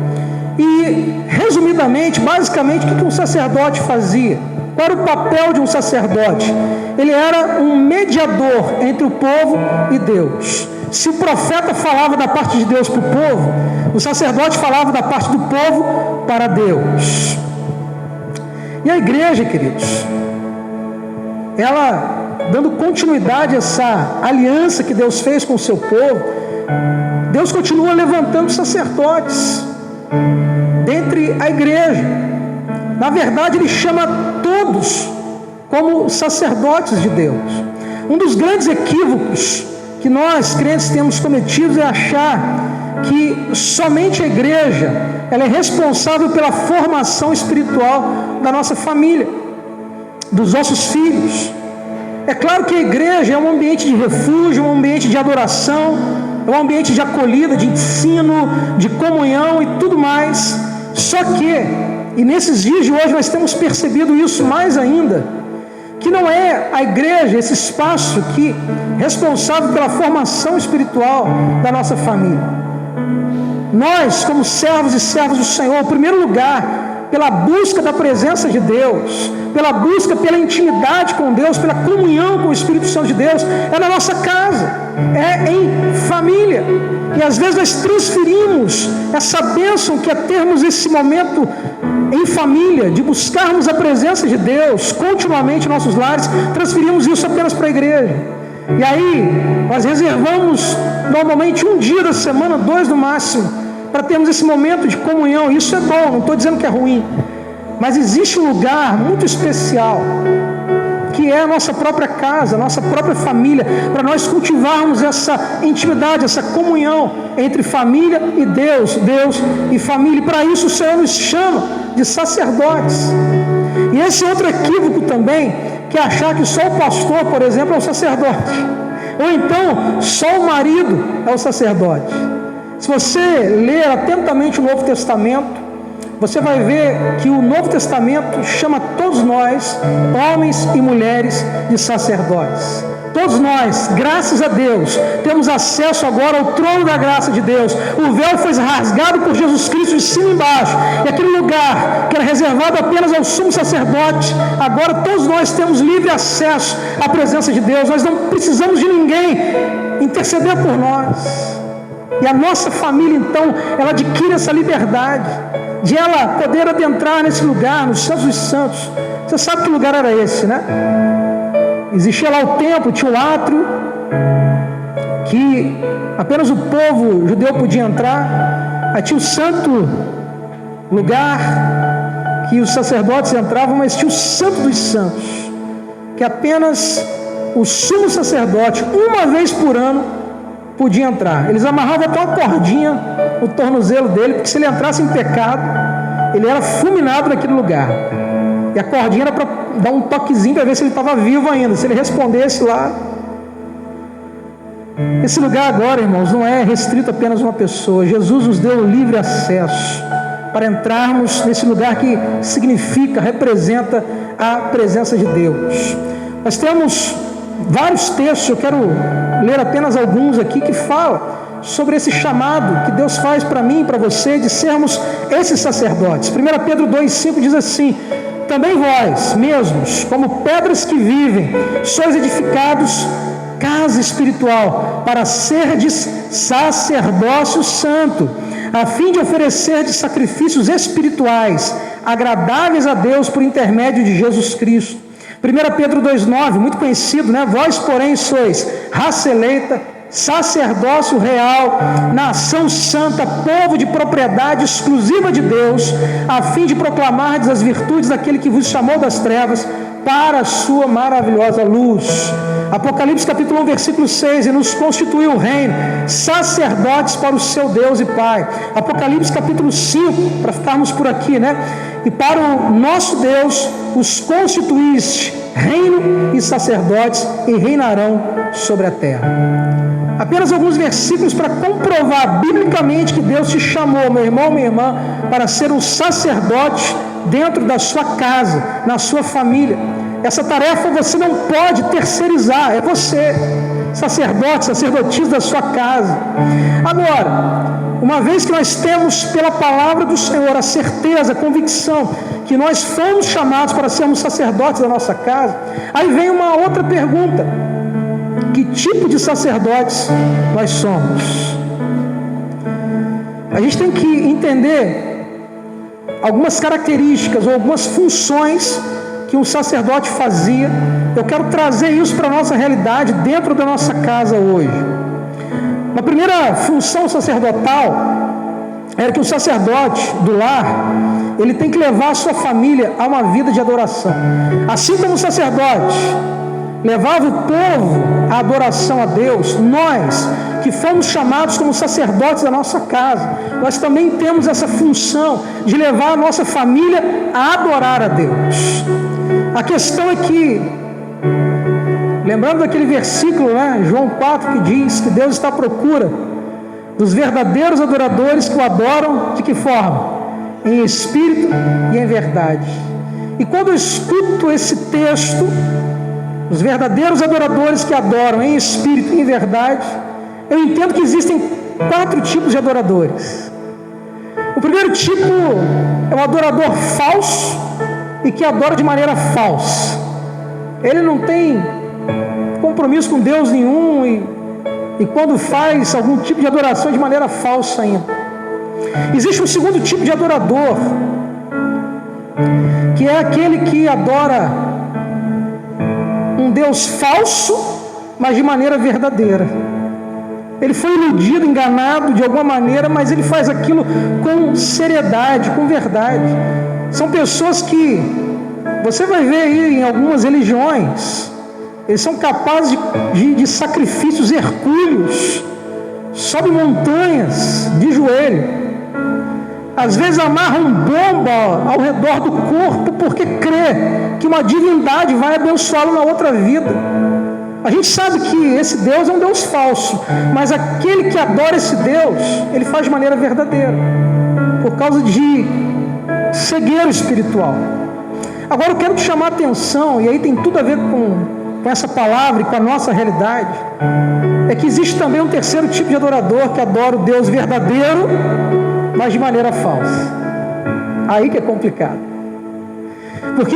E, resumidamente, basicamente, o que um sacerdote fazia? Qual era o papel de um sacerdote? Ele era um mediador entre o povo e Deus. Se o profeta falava da parte de Deus para o povo, o sacerdote falava da parte do povo para Deus. E a igreja, queridos, ela, dando continuidade a essa aliança que Deus fez com o seu povo, Deus continua levantando sacerdotes dentre a igreja. Na verdade, Ele chama todos como sacerdotes de Deus. Um dos grandes equívocos que nós, crentes, temos cometido é achar que somente a igreja ela é responsável pela formação espiritual da nossa família, dos nossos filhos. É claro que a igreja é um ambiente de refúgio, um ambiente de adoração, é um ambiente de acolhida, de ensino, de comunhão e tudo mais. Só que, e nesses dias de hoje nós temos percebido isso mais ainda, que não é a igreja, esse espaço que é responsável pela formação espiritual da nossa família. Nós, como servos e servas do Senhor, em primeiro lugar, pela busca da presença de Deus, pela busca pela intimidade com Deus, pela comunhão com o Espírito Santo de Deus, é na nossa casa, é em família. E às vezes nós transferimos essa bênção que é termos esse momento em família, de buscarmos a presença de Deus continuamente em nossos lares, transferimos isso apenas para a igreja. E aí nós reservamos normalmente um dia da semana, 2 no máximo, para termos esse momento de comunhão. Isso é bom, não estou dizendo que é ruim, mas existe um lugar muito especial, que é a nossa própria casa, a nossa própria família, para nós cultivarmos essa intimidade, essa comunhão entre família e Deus, Deus e família. E para isso o Senhor nos chama de sacerdotes. E esse outro equívoco também, que é achar que só o pastor, por exemplo, é o sacerdote, ou então só o marido é o sacerdote. Se você ler atentamente o Novo Testamento, você vai ver que o Novo Testamento chama todos nós, homens e mulheres, de sacerdotes. Todos nós, graças a Deus, temos acesso agora ao trono da graça de Deus. O véu foi rasgado por Jesus Cristo de cima e embaixo. E aquele lugar que era reservado apenas ao sumo sacerdote, agora todos nós temos livre acesso à presença de Deus. Nós não precisamos de ninguém interceder por nós. E a nossa família, então, ela adquire essa liberdade de ela poder adentrar nesse lugar, nos Santos dos Santos. Você sabe que lugar era esse, né? Existia lá o templo, tinha o átrio, que apenas o povo judeu podia entrar. Aí tinha o santo lugar que os sacerdotes entravam, mas tinha o santo dos santos, que apenas o sumo sacerdote, uma vez por ano, podia entrar. Eles amarravam até uma cordinha no tornozelo dele, porque se ele entrasse em pecado, ele era fulminado naquele lugar. E a cordinha era para dar um toquezinho para ver se ele estava vivo ainda. Se ele respondesse lá. Esse lugar agora, irmãos, não é restrito apenas a uma pessoa. Jesus nos deu livre acesso para entrarmos nesse lugar que significa, representa a presença de Deus. Nós temos vários textos, eu quero ler apenas alguns aqui, que falam sobre esse chamado que Deus faz para mim e para você de sermos esses sacerdotes. 1 Pedro 2,5 diz assim: também vós mesmos, como pedras que vivem, sois edificados casa espiritual, para serdes sacerdócio santo, a fim de oferecerdes sacrifícios espirituais, agradáveis a Deus por intermédio de Jesus Cristo. 1 Pedro 2,9, muito conhecido, né? Vós, porém, sois raça eleita, sacerdócio real, nação santa, povo de propriedade exclusiva de Deus, a fim de proclamardes as virtudes daquele que vos chamou das trevas para a sua maravilhosa luz. Apocalipse capítulo 1, versículo 6, e nos constituiu o reino, sacerdotes para o seu Deus e Pai. Apocalipse capítulo 5, para ficarmos por aqui, né? E para o nosso Deus os constituíste reino e sacerdotes, e reinarão sobre a terra. Apenas alguns versículos para comprovar biblicamente que Deus te chamou, meu irmão, minha irmã, para ser um sacerdote dentro da sua casa, na sua família. Essa tarefa você não pode terceirizar, é você, sacerdote, sacerdotisa da sua casa. Agora, uma vez que nós temos pela palavra do Senhor a certeza, a convicção que nós fomos chamados para sermos sacerdotes da nossa casa, aí vem uma outra pergunta: que tipo de sacerdotes nós somos? A gente tem que entender algumas características ou algumas funções que um sacerdote fazia. Eu quero trazer isso para a nossa realidade dentro da nossa casa hoje. A primeira função sacerdotal era que o sacerdote do lar, ele tem que levar a sua família a uma vida de adoração. Assim como o sacerdote levava o povo à adoração a Deus, nós que fomos chamados como sacerdotes da nossa casa, nós também temos essa função de levar a nossa família a adorar a Deus. A questão é que, lembrando daquele versículo, né, João 4, que diz que Deus está à procura dos verdadeiros adoradores que o adoram de que forma? Em espírito e em verdade. E quando eu escuto esse texto, os verdadeiros adoradores que adoram em espírito e em verdade, eu entendo que existem 4 tipos de adoradores. O primeiro tipo é o adorador falso e que adora de maneira falsa. Ele não tem compromisso com Deus nenhum e quando faz algum tipo de adoração de maneira falsa ainda. Existe um segundo tipo de adorador, que é aquele que adora um Deus falso, mas de maneira verdadeira. Ele foi iludido, enganado de alguma maneira, mas ele faz aquilo com seriedade, com verdade. São pessoas que você vai ver aí em algumas religiões, eles são capazes de sacrifícios hercúleos, sobe montanhas de joelho, às vezes amarram bomba ao redor do corpo porque crê que uma divindade vai abençoá-lo na outra vida. A gente sabe que esse Deus é um Deus falso, mas aquele que adora esse Deus, ele faz de maneira verdadeira, por causa de cegueira espiritual. Agora eu quero te chamar a atenção, e aí tem tudo a ver com essa palavra e com a nossa realidade, é que existe também um terceiro tipo de adorador que adora o Deus verdadeiro, mas de maneira falsa. Aí que é complicado, porque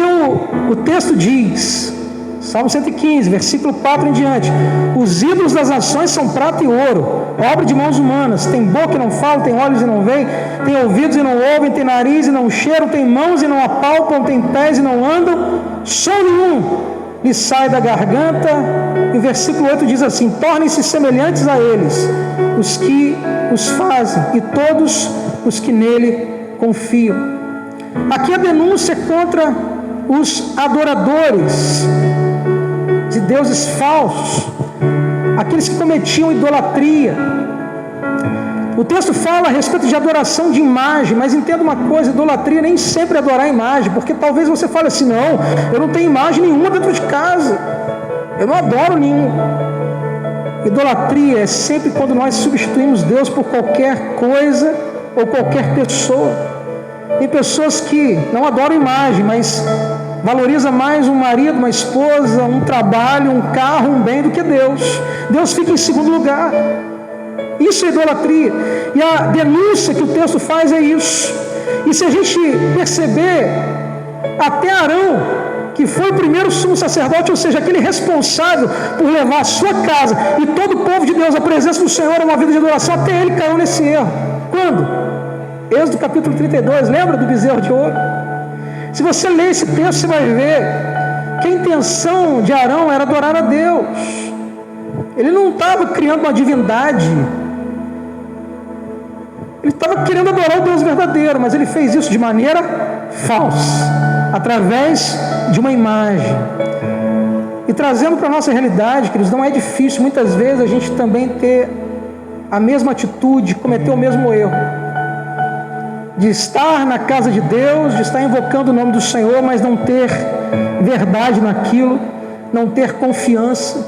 o texto diz, Salmo 115, versículo 4 em diante: os ídolos das nações são prata e ouro, obra de mãos humanas. Tem boca e não falam, tem olhos e não veem, tem ouvidos e não ouvem, tem nariz e não cheiram, tem mãos e não apalpam, tem pés e não andam, som nenhum lhe sai da garganta. E o versículo 8 diz assim: tornem-se semelhantes a eles, os que os fazem e todos os que nele confiam. Aqui a denúncia é contra os adoradores de deuses falsos, aqueles que cometiam idolatria. O texto fala a respeito de adoração de imagem, mas entenda uma coisa, idolatria nem sempre é adorar a imagem, porque talvez você fale assim, não, eu não tenho imagem nenhuma dentro de casa, eu não adoro nenhum. Idolatria é sempre quando nós substituímos Deus por qualquer coisa ou qualquer pessoa. Tem pessoas que não adoram imagem, mas valoriza mais um marido, uma esposa, um trabalho, um carro, um bem do que Deus. Deus fica em segundo lugar. Isso é idolatria. E a denúncia que o texto faz é isso. E se a gente perceber, até Arão, que foi o primeiro sumo sacerdote, ou seja, aquele responsável por levar a sua casa e todo o povo de Deus à presença do Senhor, a uma vida de adoração, até ele caiu nesse erro. Quando? Êxodo capítulo 32, lembra do bezerro de ouro? Se você ler esse texto, você vai ver que a intenção de Arão era adorar a Deus. Ele não estava criando uma divindade. Ele estava querendo adorar o Deus verdadeiro, mas ele fez isso de maneira falsa, através de uma imagem. E trazendo para a nossa realidade, queridos, não é difícil muitas vezes a gente também ter a mesma atitude, cometer o mesmo erro, de estar na casa de Deus, de estar invocando o nome do Senhor, mas não ter verdade naquilo, não ter confiança.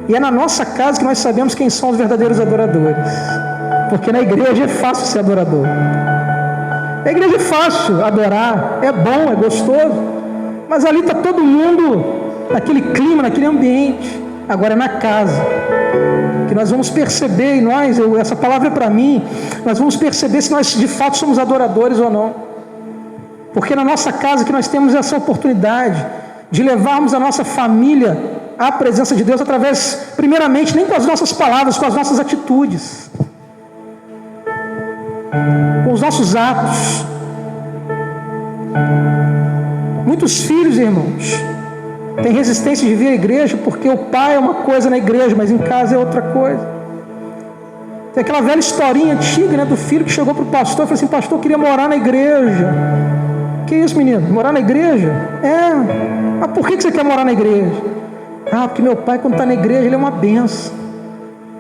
E é na nossa casa que nós sabemos quem são os verdadeiros adoradores, porque na igreja é fácil ser adorador. Na igreja é fácil adorar, é bom, é gostoso, mas ali está todo mundo naquele clima, naquele ambiente. Agora é na casa que nós vamos perceber, e essa palavra é para mim, nós vamos perceber se nós de fato somos adoradores ou não. Porque na nossa casa que nós temos essa oportunidade de levarmos a nossa família à presença de Deus através, primeiramente, nem com as nossas palavras, com as nossas atitudes, com os nossos atos. Muitos filhos, irmãos, têm resistência de vir à igreja porque o pai é uma coisa na igreja, mas em casa é outra coisa. Tem aquela velha historinha antiga, né, do filho que chegou para o pastor e falou assim: pastor, eu queria morar na igreja. Que isso, menino? Morar na igreja? É. Mas por que você quer morar na igreja? Ah, porque meu pai, quando está na igreja, ele é uma benção.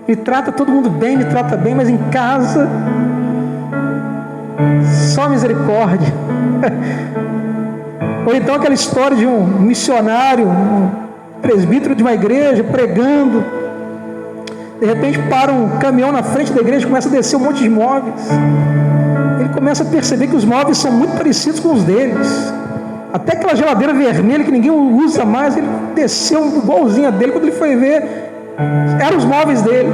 Ele trata todo mundo bem, me trata bem, mas em casa, só misericórdia. Ou então aquela história de um missionário, um presbítero de uma igreja, pregando. De repente para um caminhão na frente da igreja, começa a descer um monte de móveis. Ele começa a perceber que os móveis são muito parecidos com os deles. Até aquela geladeira vermelha que ninguém usa mais, ele desceu igualzinha dele. Quando ele foi ver, eram os móveis dele.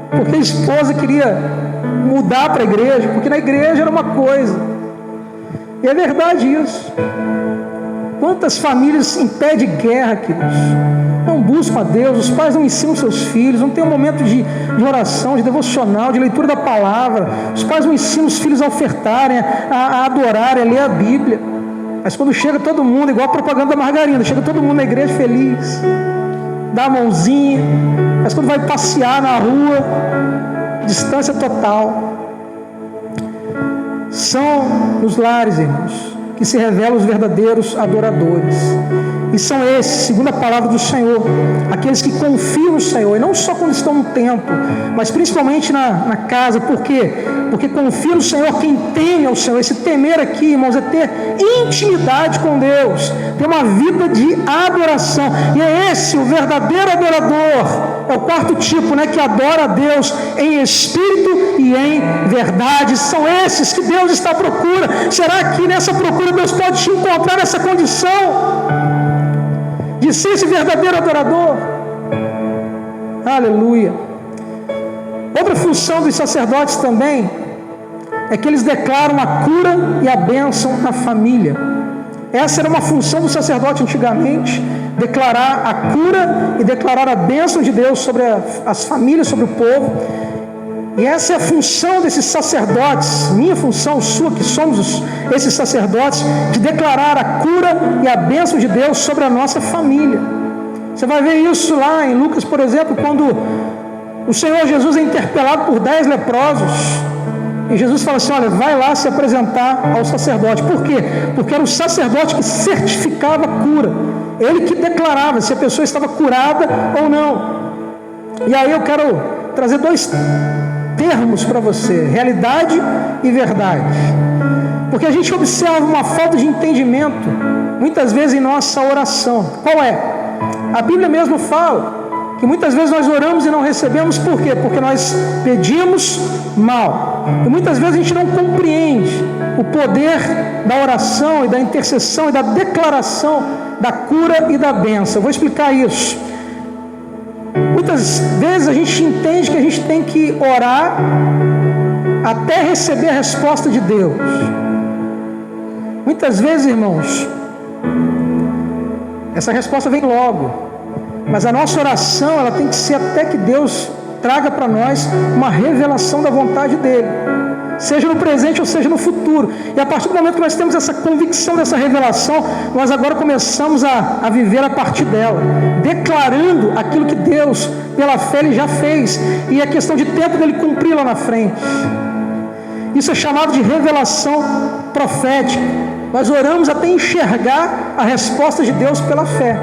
Porque a esposa queria mudar para a igreja, porque na igreja era uma coisa. E é verdade isso. Quantas famílias em pé de guerra, queridos, não buscam a Deus, os pais não ensinam seus filhos, não tem um momento de oração, de devocional, de leitura da palavra, os pais não ensinam os filhos a ofertarem, a adorarem, a ler a Bíblia. Mas quando chega todo mundo, igual a propaganda da margarina, chega todo mundo na igreja feliz, dá a mãozinha, mas quando vai passear na rua, distância total. São nos lares, irmãos, que se revelam os verdadeiros adoradores. E são esses, segundo a palavra do Senhor, aqueles que confiam no Senhor, e não só quando estão no templo, mas principalmente na casa. Por quê? Porque confia no Senhor quem teme ao Senhor. Esse temer aqui, irmãos, é ter intimidade com Deus, ter uma vida de adoração. E é esse o verdadeiro adorador. É o quarto tipo, né, que adora a Deus em espírito e em verdade. São esses que Deus está à procura. Será que nessa procura Deus pode te encontrar nessa condição de ser esse verdadeiro adorador? Aleluia. Outra função dos sacerdotes também é que eles declaram a cura e a bênção na família. Essa era uma função do sacerdote antigamente, declarar a cura e declarar a bênção de Deus sobre as famílias, sobre o povo. E essa é a função desses sacerdotes, minha função, sua, que somos esses sacerdotes, de declarar a cura e a bênção de Deus sobre a nossa família. Você vai ver isso lá em Lucas, por exemplo, quando o Senhor Jesus é interpelado por 10 leprosos. E Jesus fala assim: olha, vai lá se apresentar ao sacerdote. Por quê? Porque era o sacerdote que certificava a cura. Ele que declarava se a pessoa estava curada ou não. E aí eu quero trazer 2 termos para você: realidade e verdade. Porque a gente observa uma falta de entendimento muitas vezes em nossa oração. Qual é? A Bíblia mesmo fala que muitas vezes nós oramos e não recebemos. Por quê? Porque nós pedimos mal. E muitas vezes a gente não compreende o poder da oração e da intercessão e da declaração da cura e da bênção. Eu vou explicar isso. Muitas vezes a gente entende que a gente tem que orar até receber a resposta de Deus. Muitas vezes, irmãos, essa resposta vem logo, mas a nossa oração ela tem que ser até que Deus traga para nós uma revelação da vontade dele, seja no presente ou seja no futuro. E a partir do momento que nós temos essa convicção dessa revelação, nós agora começamos a viver a partir dela, declarando aquilo que Deus, pela fé, ele já fez, e é questão de tempo dele cumprir lá na frente. Isso é chamado de revelação profética. Nós oramos até enxergar a resposta de Deus pela fé.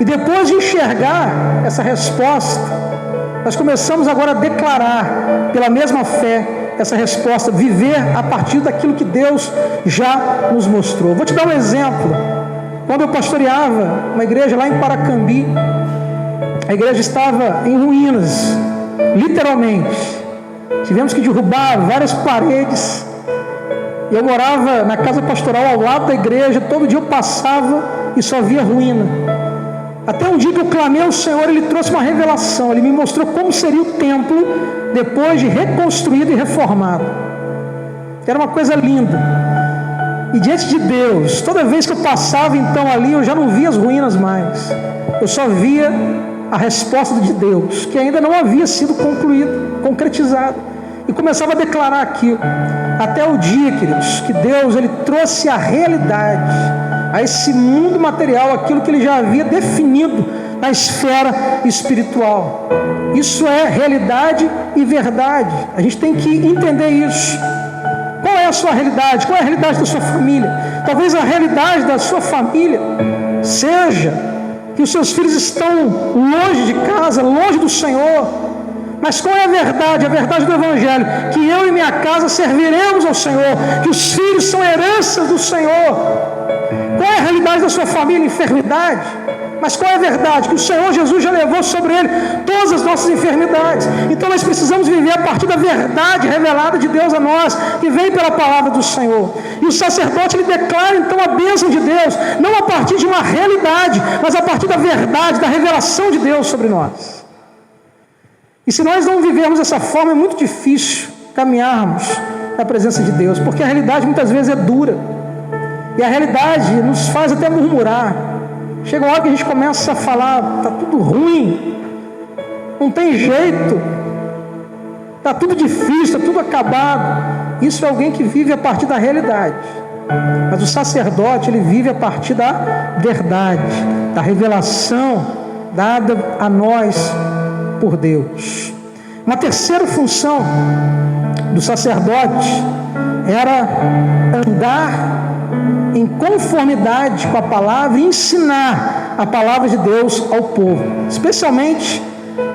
E depois de enxergar essa resposta, nós começamos agora a declarar pela mesma fé essa resposta, viver a partir daquilo que Deus já nos mostrou. Vou te dar um exemplo. Quando eu pastoreava uma igreja lá em Paracambi, a igreja estava em ruínas, literalmente. Tivemos que derrubar várias paredes. Eu morava na casa pastoral ao lado da igreja. Todo dia eu passava e só via ruína. Até um dia que eu clamei ao Senhor, Ele trouxe uma revelação. Ele me mostrou como seria o templo depois de reconstruído e reformado. Era uma coisa linda. E diante de Deus, toda vez que eu passava então ali, eu já não via as ruínas mais. Eu só via a resposta de Deus, que ainda não havia sido concretizada. E começava a declarar aquilo. Até o dia, queridos, que Deus ele trouxe a realidade a esse mundo material, aquilo que Ele já havia definido na esfera espiritual. Isso é realidade e verdade. A gente tem que entender isso. Qual é a sua realidade? Qual é a realidade da sua família? Talvez a realidade da sua família seja que os seus filhos estão longe de casa, longe do Senhor. Mas qual é a verdade? A verdade do Evangelho: que eu e minha casa serviremos ao Senhor, que os filhos são heranças do Senhor. Qual é a realidade da sua família? Enfermidade. Mas qual é a verdade? Que o Senhor Jesus já levou sobre Ele todas as nossas enfermidades. Então nós precisamos viver a partir da verdade revelada de Deus a nós, que vem pela palavra do Senhor. E o sacerdote ele declara então a bênção de Deus, não a partir de uma realidade, mas a partir da verdade, da revelação de Deus sobre nós. E se nós não vivermos dessa forma, é muito difícil caminharmos na presença de Deus, porque a realidade muitas vezes é dura, e a realidade nos faz até murmurar. Chega uma hora que a gente começa a falar: está tudo ruim, não tem jeito, está tudo difícil, está tudo acabado. Isso é alguém que vive a partir da realidade. Mas o sacerdote, ele vive a partir da verdade, da revelação dada a nós por Deus. Uma terceira função do sacerdote era andar em conformidade com a palavra e ensinar a palavra de Deus ao povo, especialmente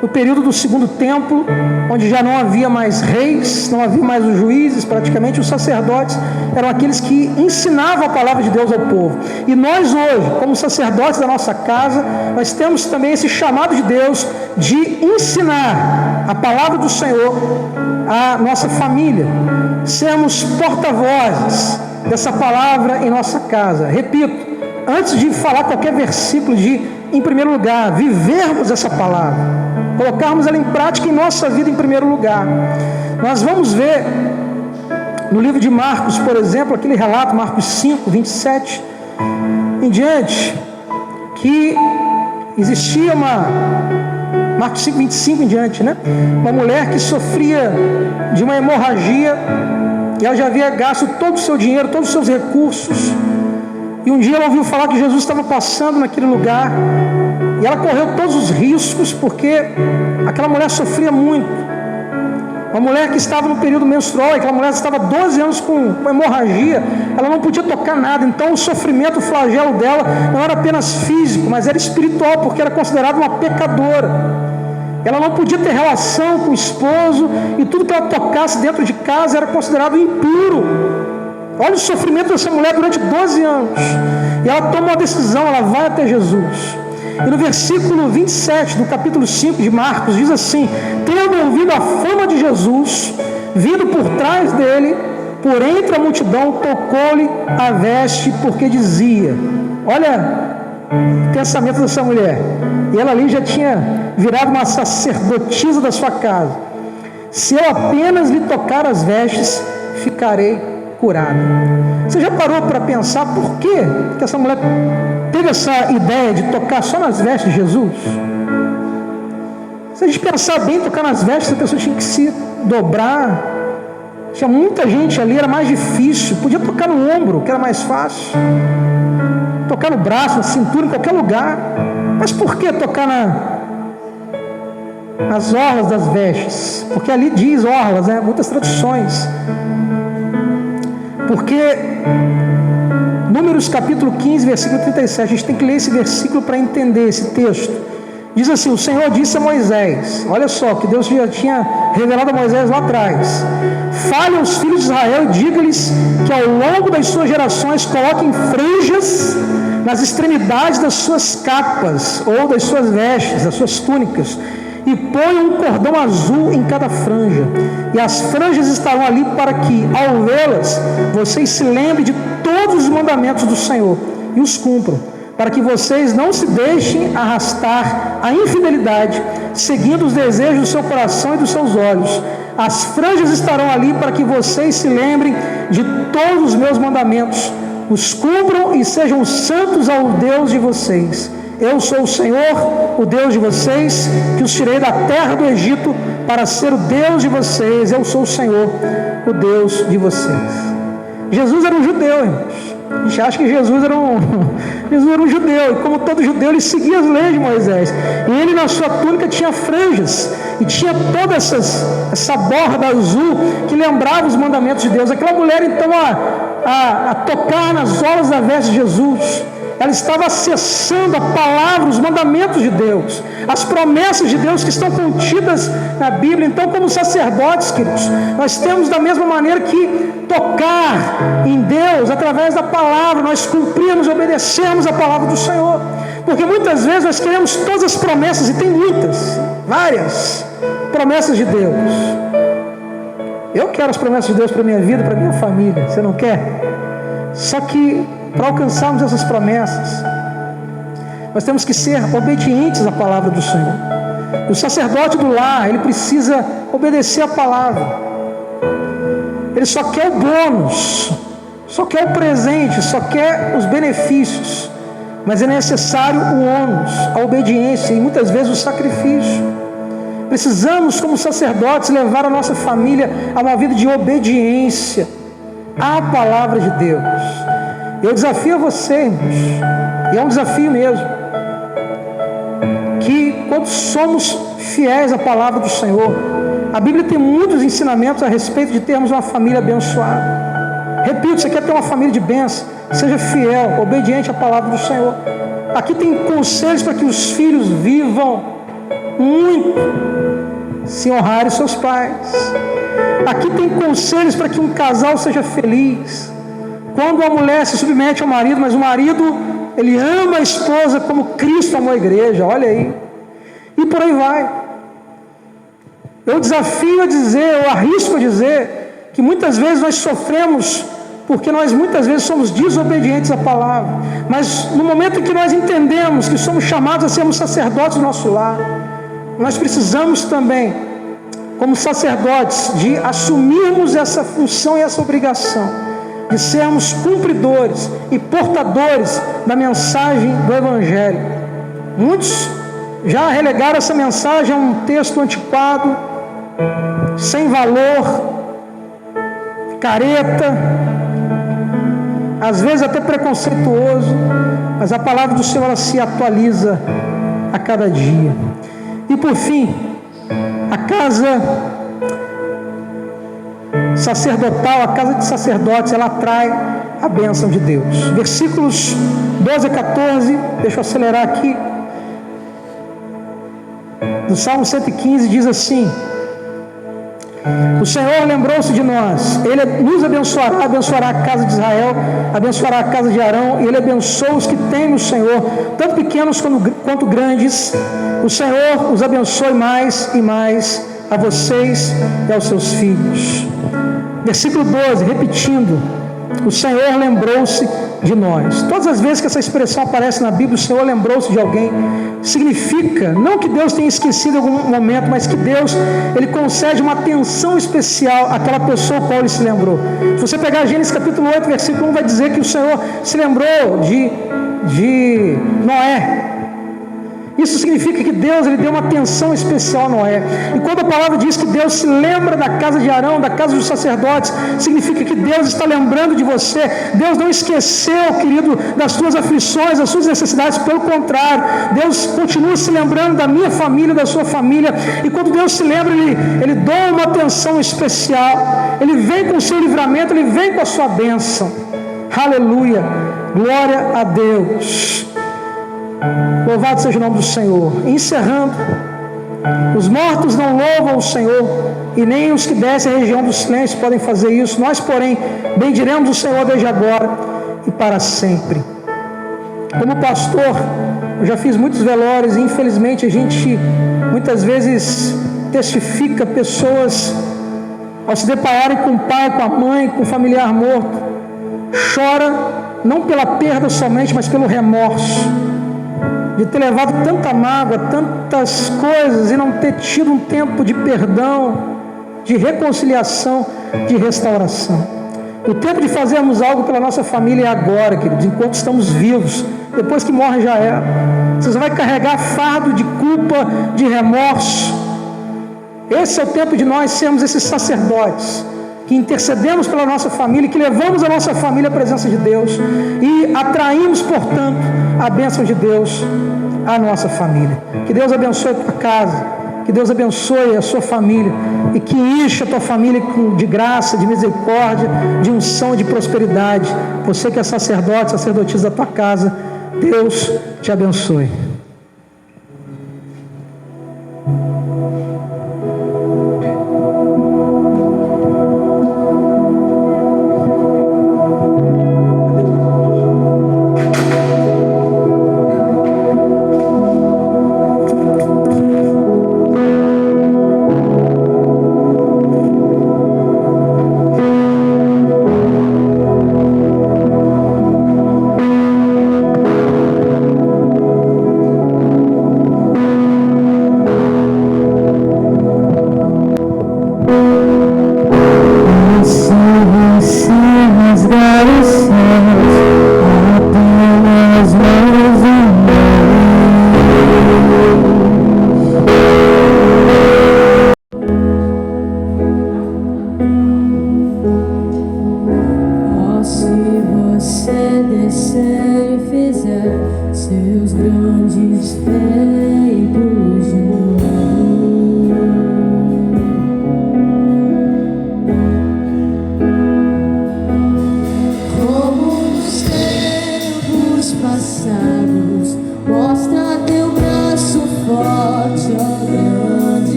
no período do segundo templo, onde já não havia mais reis, não havia mais os juízes, praticamente os sacerdotes eram aqueles que ensinavam a palavra de Deus ao povo. E nós hoje, como sacerdotes da nossa casa, nós temos também esse chamado de Deus de ensinar a palavra do Senhor à nossa família, sermos porta-vozes dessa palavra em nossa casa. Repito, antes de falar qualquer versículo, em primeiro lugar, vivermos essa palavra, colocarmos ela em prática em nossa vida em primeiro lugar. Nós vamos ver no livro de Marcos, por exemplo, aquele relato, Marcos 5, 27 em diante, que existia Marcos 5, 25 em diante, uma mulher que sofria de uma hemorragia, e ela já havia gasto todo o seu dinheiro, todos os seus recursos. E um dia ela ouviu falar que Jesus estava passando naquele lugar, E ela correu todos os riscos, porque aquela mulher sofria muito. Uma mulher que estava no período menstrual, aquela mulher estava 12 anos com hemorragia, ela não podia tocar nada. Então o sofrimento, o flagelo dela não era apenas físico, mas era espiritual, porque era considerada uma pecadora. Ela não podia ter relação com o esposo, e tudo que ela tocasse dentro de casa era considerado impuro. Olha o sofrimento dessa mulher durante 12 anos. E ela toma uma decisão, ela vai até Jesus. E no versículo 27 do capítulo 5 de Marcos, diz assim: tendo ouvido a fama de Jesus, vindo por trás dele, por entre a multidão, tocou-lhe a veste, porque dizia, olha o pensamento dessa mulher, e ela ali já tinha virado uma sacerdotisa da sua casa: se eu apenas lhe tocar as vestes, ficarei curada. Você já parou para pensar por que essa mulher teve essa ideia de tocar só nas vestes de Jesus? Se a gente pensar bem, tocar nas vestes, a pessoa tinha que se dobrar. Tinha muita gente ali, era mais difícil. Podia tocar no ombro, que era mais fácil. Tocar no braço, na cintura, em qualquer lugar. Mas por que tocar nas orlas das vestes? Porque ali diz orlas, né? Muitas traduções. Porque Números capítulo 15, versículo 37, a gente tem que ler esse versículo para entender esse texto. Diz assim: o Senhor disse a Moisés, olha só, que Deus já tinha revelado a Moisés lá atrás: fale aos filhos de Israel e diga-lhes que ao longo das suas gerações coloquem franjas nas extremidades das suas capas, ou das suas vestes, das suas túnicas, e ponham um cordão azul em cada franja, e as franjas estarão ali para que, ao vê-las, vocês se lembrem de todos os mandamentos do Senhor e os cumpram, para que vocês não se deixem arrastar à infidelidade, seguindo os desejos do seu coração e dos seus olhos. As franjas estarão ali para que vocês se lembrem de todos os meus mandamentos, os cumpram e sejam santos ao Deus de vocês. Eu sou o Senhor, o Deus de vocês, que os tirei da terra do Egito para ser o Deus de vocês. Eu sou o Senhor, o Deus de vocês. Jesus era um judeu, irmãos. A gente acha que Jesus era um judeu, e como todo judeu, ele seguia as leis de Moisés. E ele, na sua túnica, tinha franjas, e tinha toda essa borda azul que lembrava os mandamentos de Deus. Aquela mulher, então, a tocar nas orlas da veste de Jesus, ela estava acessando a palavra, os mandamentos de Deus, as promessas de Deus que estão contidas na Bíblia. Então, como sacerdotes, queridos, nós temos da mesma maneira que tocar em Deus através da palavra, nós cumprimos e obedecemos a palavra do Senhor, porque muitas vezes nós queremos todas as promessas, e tem muitas, várias promessas de Deus. Eu quero as promessas de Deus para a minha vida, para a minha família, você não quer? Só que para alcançarmos essas promessas, nós temos que ser obedientes à palavra do Senhor. O sacerdote do lar, ele precisa obedecer a palavra. Ele só quer o bônus, só quer o presente, só quer os benefícios. Mas é necessário o ônus, a obediência e muitas vezes o sacrifício. Precisamos, como sacerdotes, levar a nossa família a uma vida de obediência à palavra de Deus. Eu desafio a você, irmãos, e é um desafio mesmo, que quando somos fiéis à palavra do Senhor, a Bíblia tem muitos ensinamentos a respeito de termos uma família abençoada. Repito, você quer ter uma família de bênção, seja fiel, obediente à palavra do Senhor. Aqui tem conselhos para que os filhos vivam muito, se honrarem seus pais. Aqui tem conselhos para que um casal seja feliz. Quando a mulher se submete ao marido, mas o marido, ele ama a esposa como Cristo amou a igreja, olha aí. E por aí vai. Eu desafio a dizer, eu arrisco a dizer, que muitas vezes nós sofremos, porque nós muitas vezes somos desobedientes à palavra. Mas no momento em que nós entendemos que somos chamados a sermos sacerdotes do nosso lar, nós precisamos também, como sacerdotes, de assumirmos essa função e essa obrigação, de sermos cumpridores e portadores da mensagem do Evangelho. Muitos já relegaram essa mensagem a um texto antiquado, sem valor, careta, às vezes até preconceituoso, mas a palavra do Senhor, ela se atualiza a cada dia. E por fim, a casa sacerdotal, a casa de sacerdotes, ela atrai a bênção de Deus. Versículos 12 a 14, deixa eu acelerar aqui, do Salmo 115 diz assim: o Senhor lembrou-se de nós, Ele nos abençoará, abençoará a casa de Israel, abençoará a casa de Arão, e Ele abençoa os que temem o Senhor, tanto pequenos quanto grandes. O Senhor os abençoe mais e mais, a vocês e aos seus filhos. Versículo 12, repetindo: o Senhor lembrou-se de nós. Todas as vezes que essa expressão aparece na Bíblia, o Senhor lembrou-se de alguém, significa não que Deus tenha esquecido em algum momento, mas que Deus, Ele concede uma atenção especial àquela pessoa a qual Ele se lembrou. Se você pegar Gênesis capítulo 8, versículo 1, vai dizer que o Senhor se lembrou de Noé. Isso significa que Deus, Ele deu uma atenção especial a Noé. E quando a palavra diz que Deus se lembra da casa de Arão, da casa dos sacerdotes, significa que Deus está lembrando de você. Deus não esqueceu, querido, das suas aflições, das suas necessidades. Pelo contrário, Deus continua se lembrando da minha família, da sua família. E quando Deus se lembra, Ele dá uma atenção especial. Ele vem com o seu livramento, Ele vem com a sua bênção. Aleluia, glória a Deus. Louvado seja o nome do Senhor. Encerrando, os mortos não louvam o Senhor, e nem os que descem a região do silêncio podem fazer isso. Nós, porém, bendiremos o Senhor desde agora e para sempre. Como pastor, eu já fiz muitos velórios, e infelizmente a gente muitas vezes testifica pessoas, ao se depararem com o pai, com a mãe, com o familiar morto, chora não pela perda somente, mas pelo remorso de ter levado tanta mágoa, tantas coisas, e não ter tido um tempo de perdão, de reconciliação, de restauração. O tempo de fazermos algo pela nossa família é agora, queridos, enquanto estamos vivos. Depois que morre já é. Você vai carregar fardo de culpa, de remorso. Esse é o tempo de nós sermos esses sacerdotes que intercedemos pela nossa família, que levamos a nossa família à presença de Deus e atraímos, portanto, a bênção de Deus à nossa família. Que Deus abençoe a tua casa, que Deus abençoe a sua família e que encha a tua família de graça, de misericórdia, de unção, de prosperidade. Você que é sacerdote, sacerdotisa da tua casa, Deus te abençoe.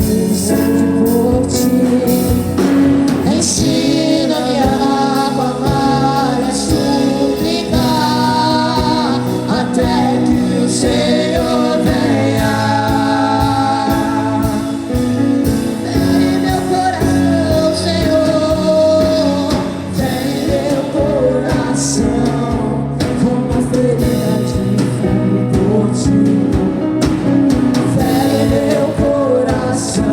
tenho sede por ti. Ensina-me a clamar e a suplicar até que o Senhor venha. Fere meu coração, Senhor, fere meu coração, como uma ferida de fome por ti. Fere meu coração,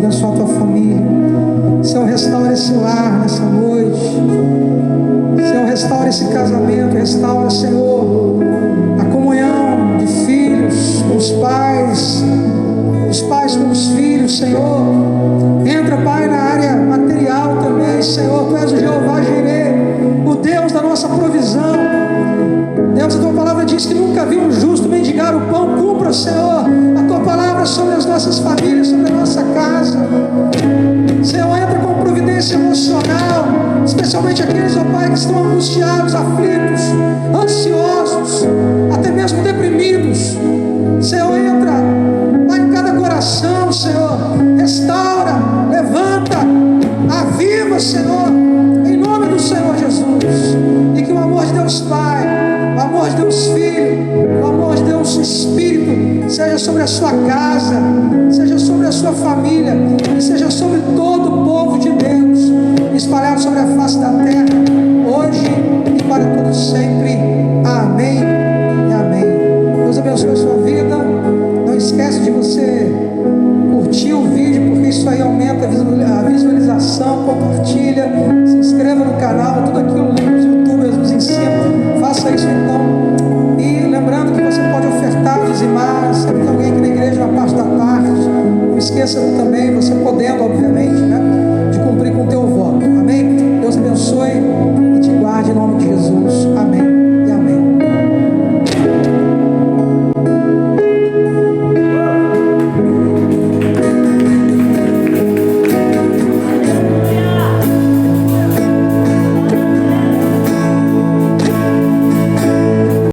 abençoar a tua família. Senhor, restaura esse lar nessa noite. Senhor, restaura esse casamento. Restaura, Senhor, a comunhão de filhos com os pais com os filhos, Senhor. Entra, Pai, na área material também, Senhor. Tu és o Jeová Jireh, o Deus da nossa provisão. Deus, a tua palavra diz que nunca vi um justo mendigar o pão. Cumpra, Senhor, a tua palavra sobre as nossas famílias, sobre a nossa casa. Senhor, entra com providência emocional, especialmente aqueles, ó Pai, que estão angustiados, aflitos, ansiosos, até mesmo deprimidos. Senhor, entra, Pai, em cada coração, Senhor. Restaura, levanta, aviva, Senhor, em nome do Senhor Jesus. E que o amor de Deus Pai, o amor de Deus Filho, o amor de Deus Espírito seja sobre a sua casa, seja sobre a sua família e seja sobre todo o povo de Deus espalhado sobre a face da terra, hoje e para todo sempre. Amém e amém. Deus abençoe a sua vida. Não esquece de você curtir o vídeo, porque isso aí aumenta a visualização. Compartilha.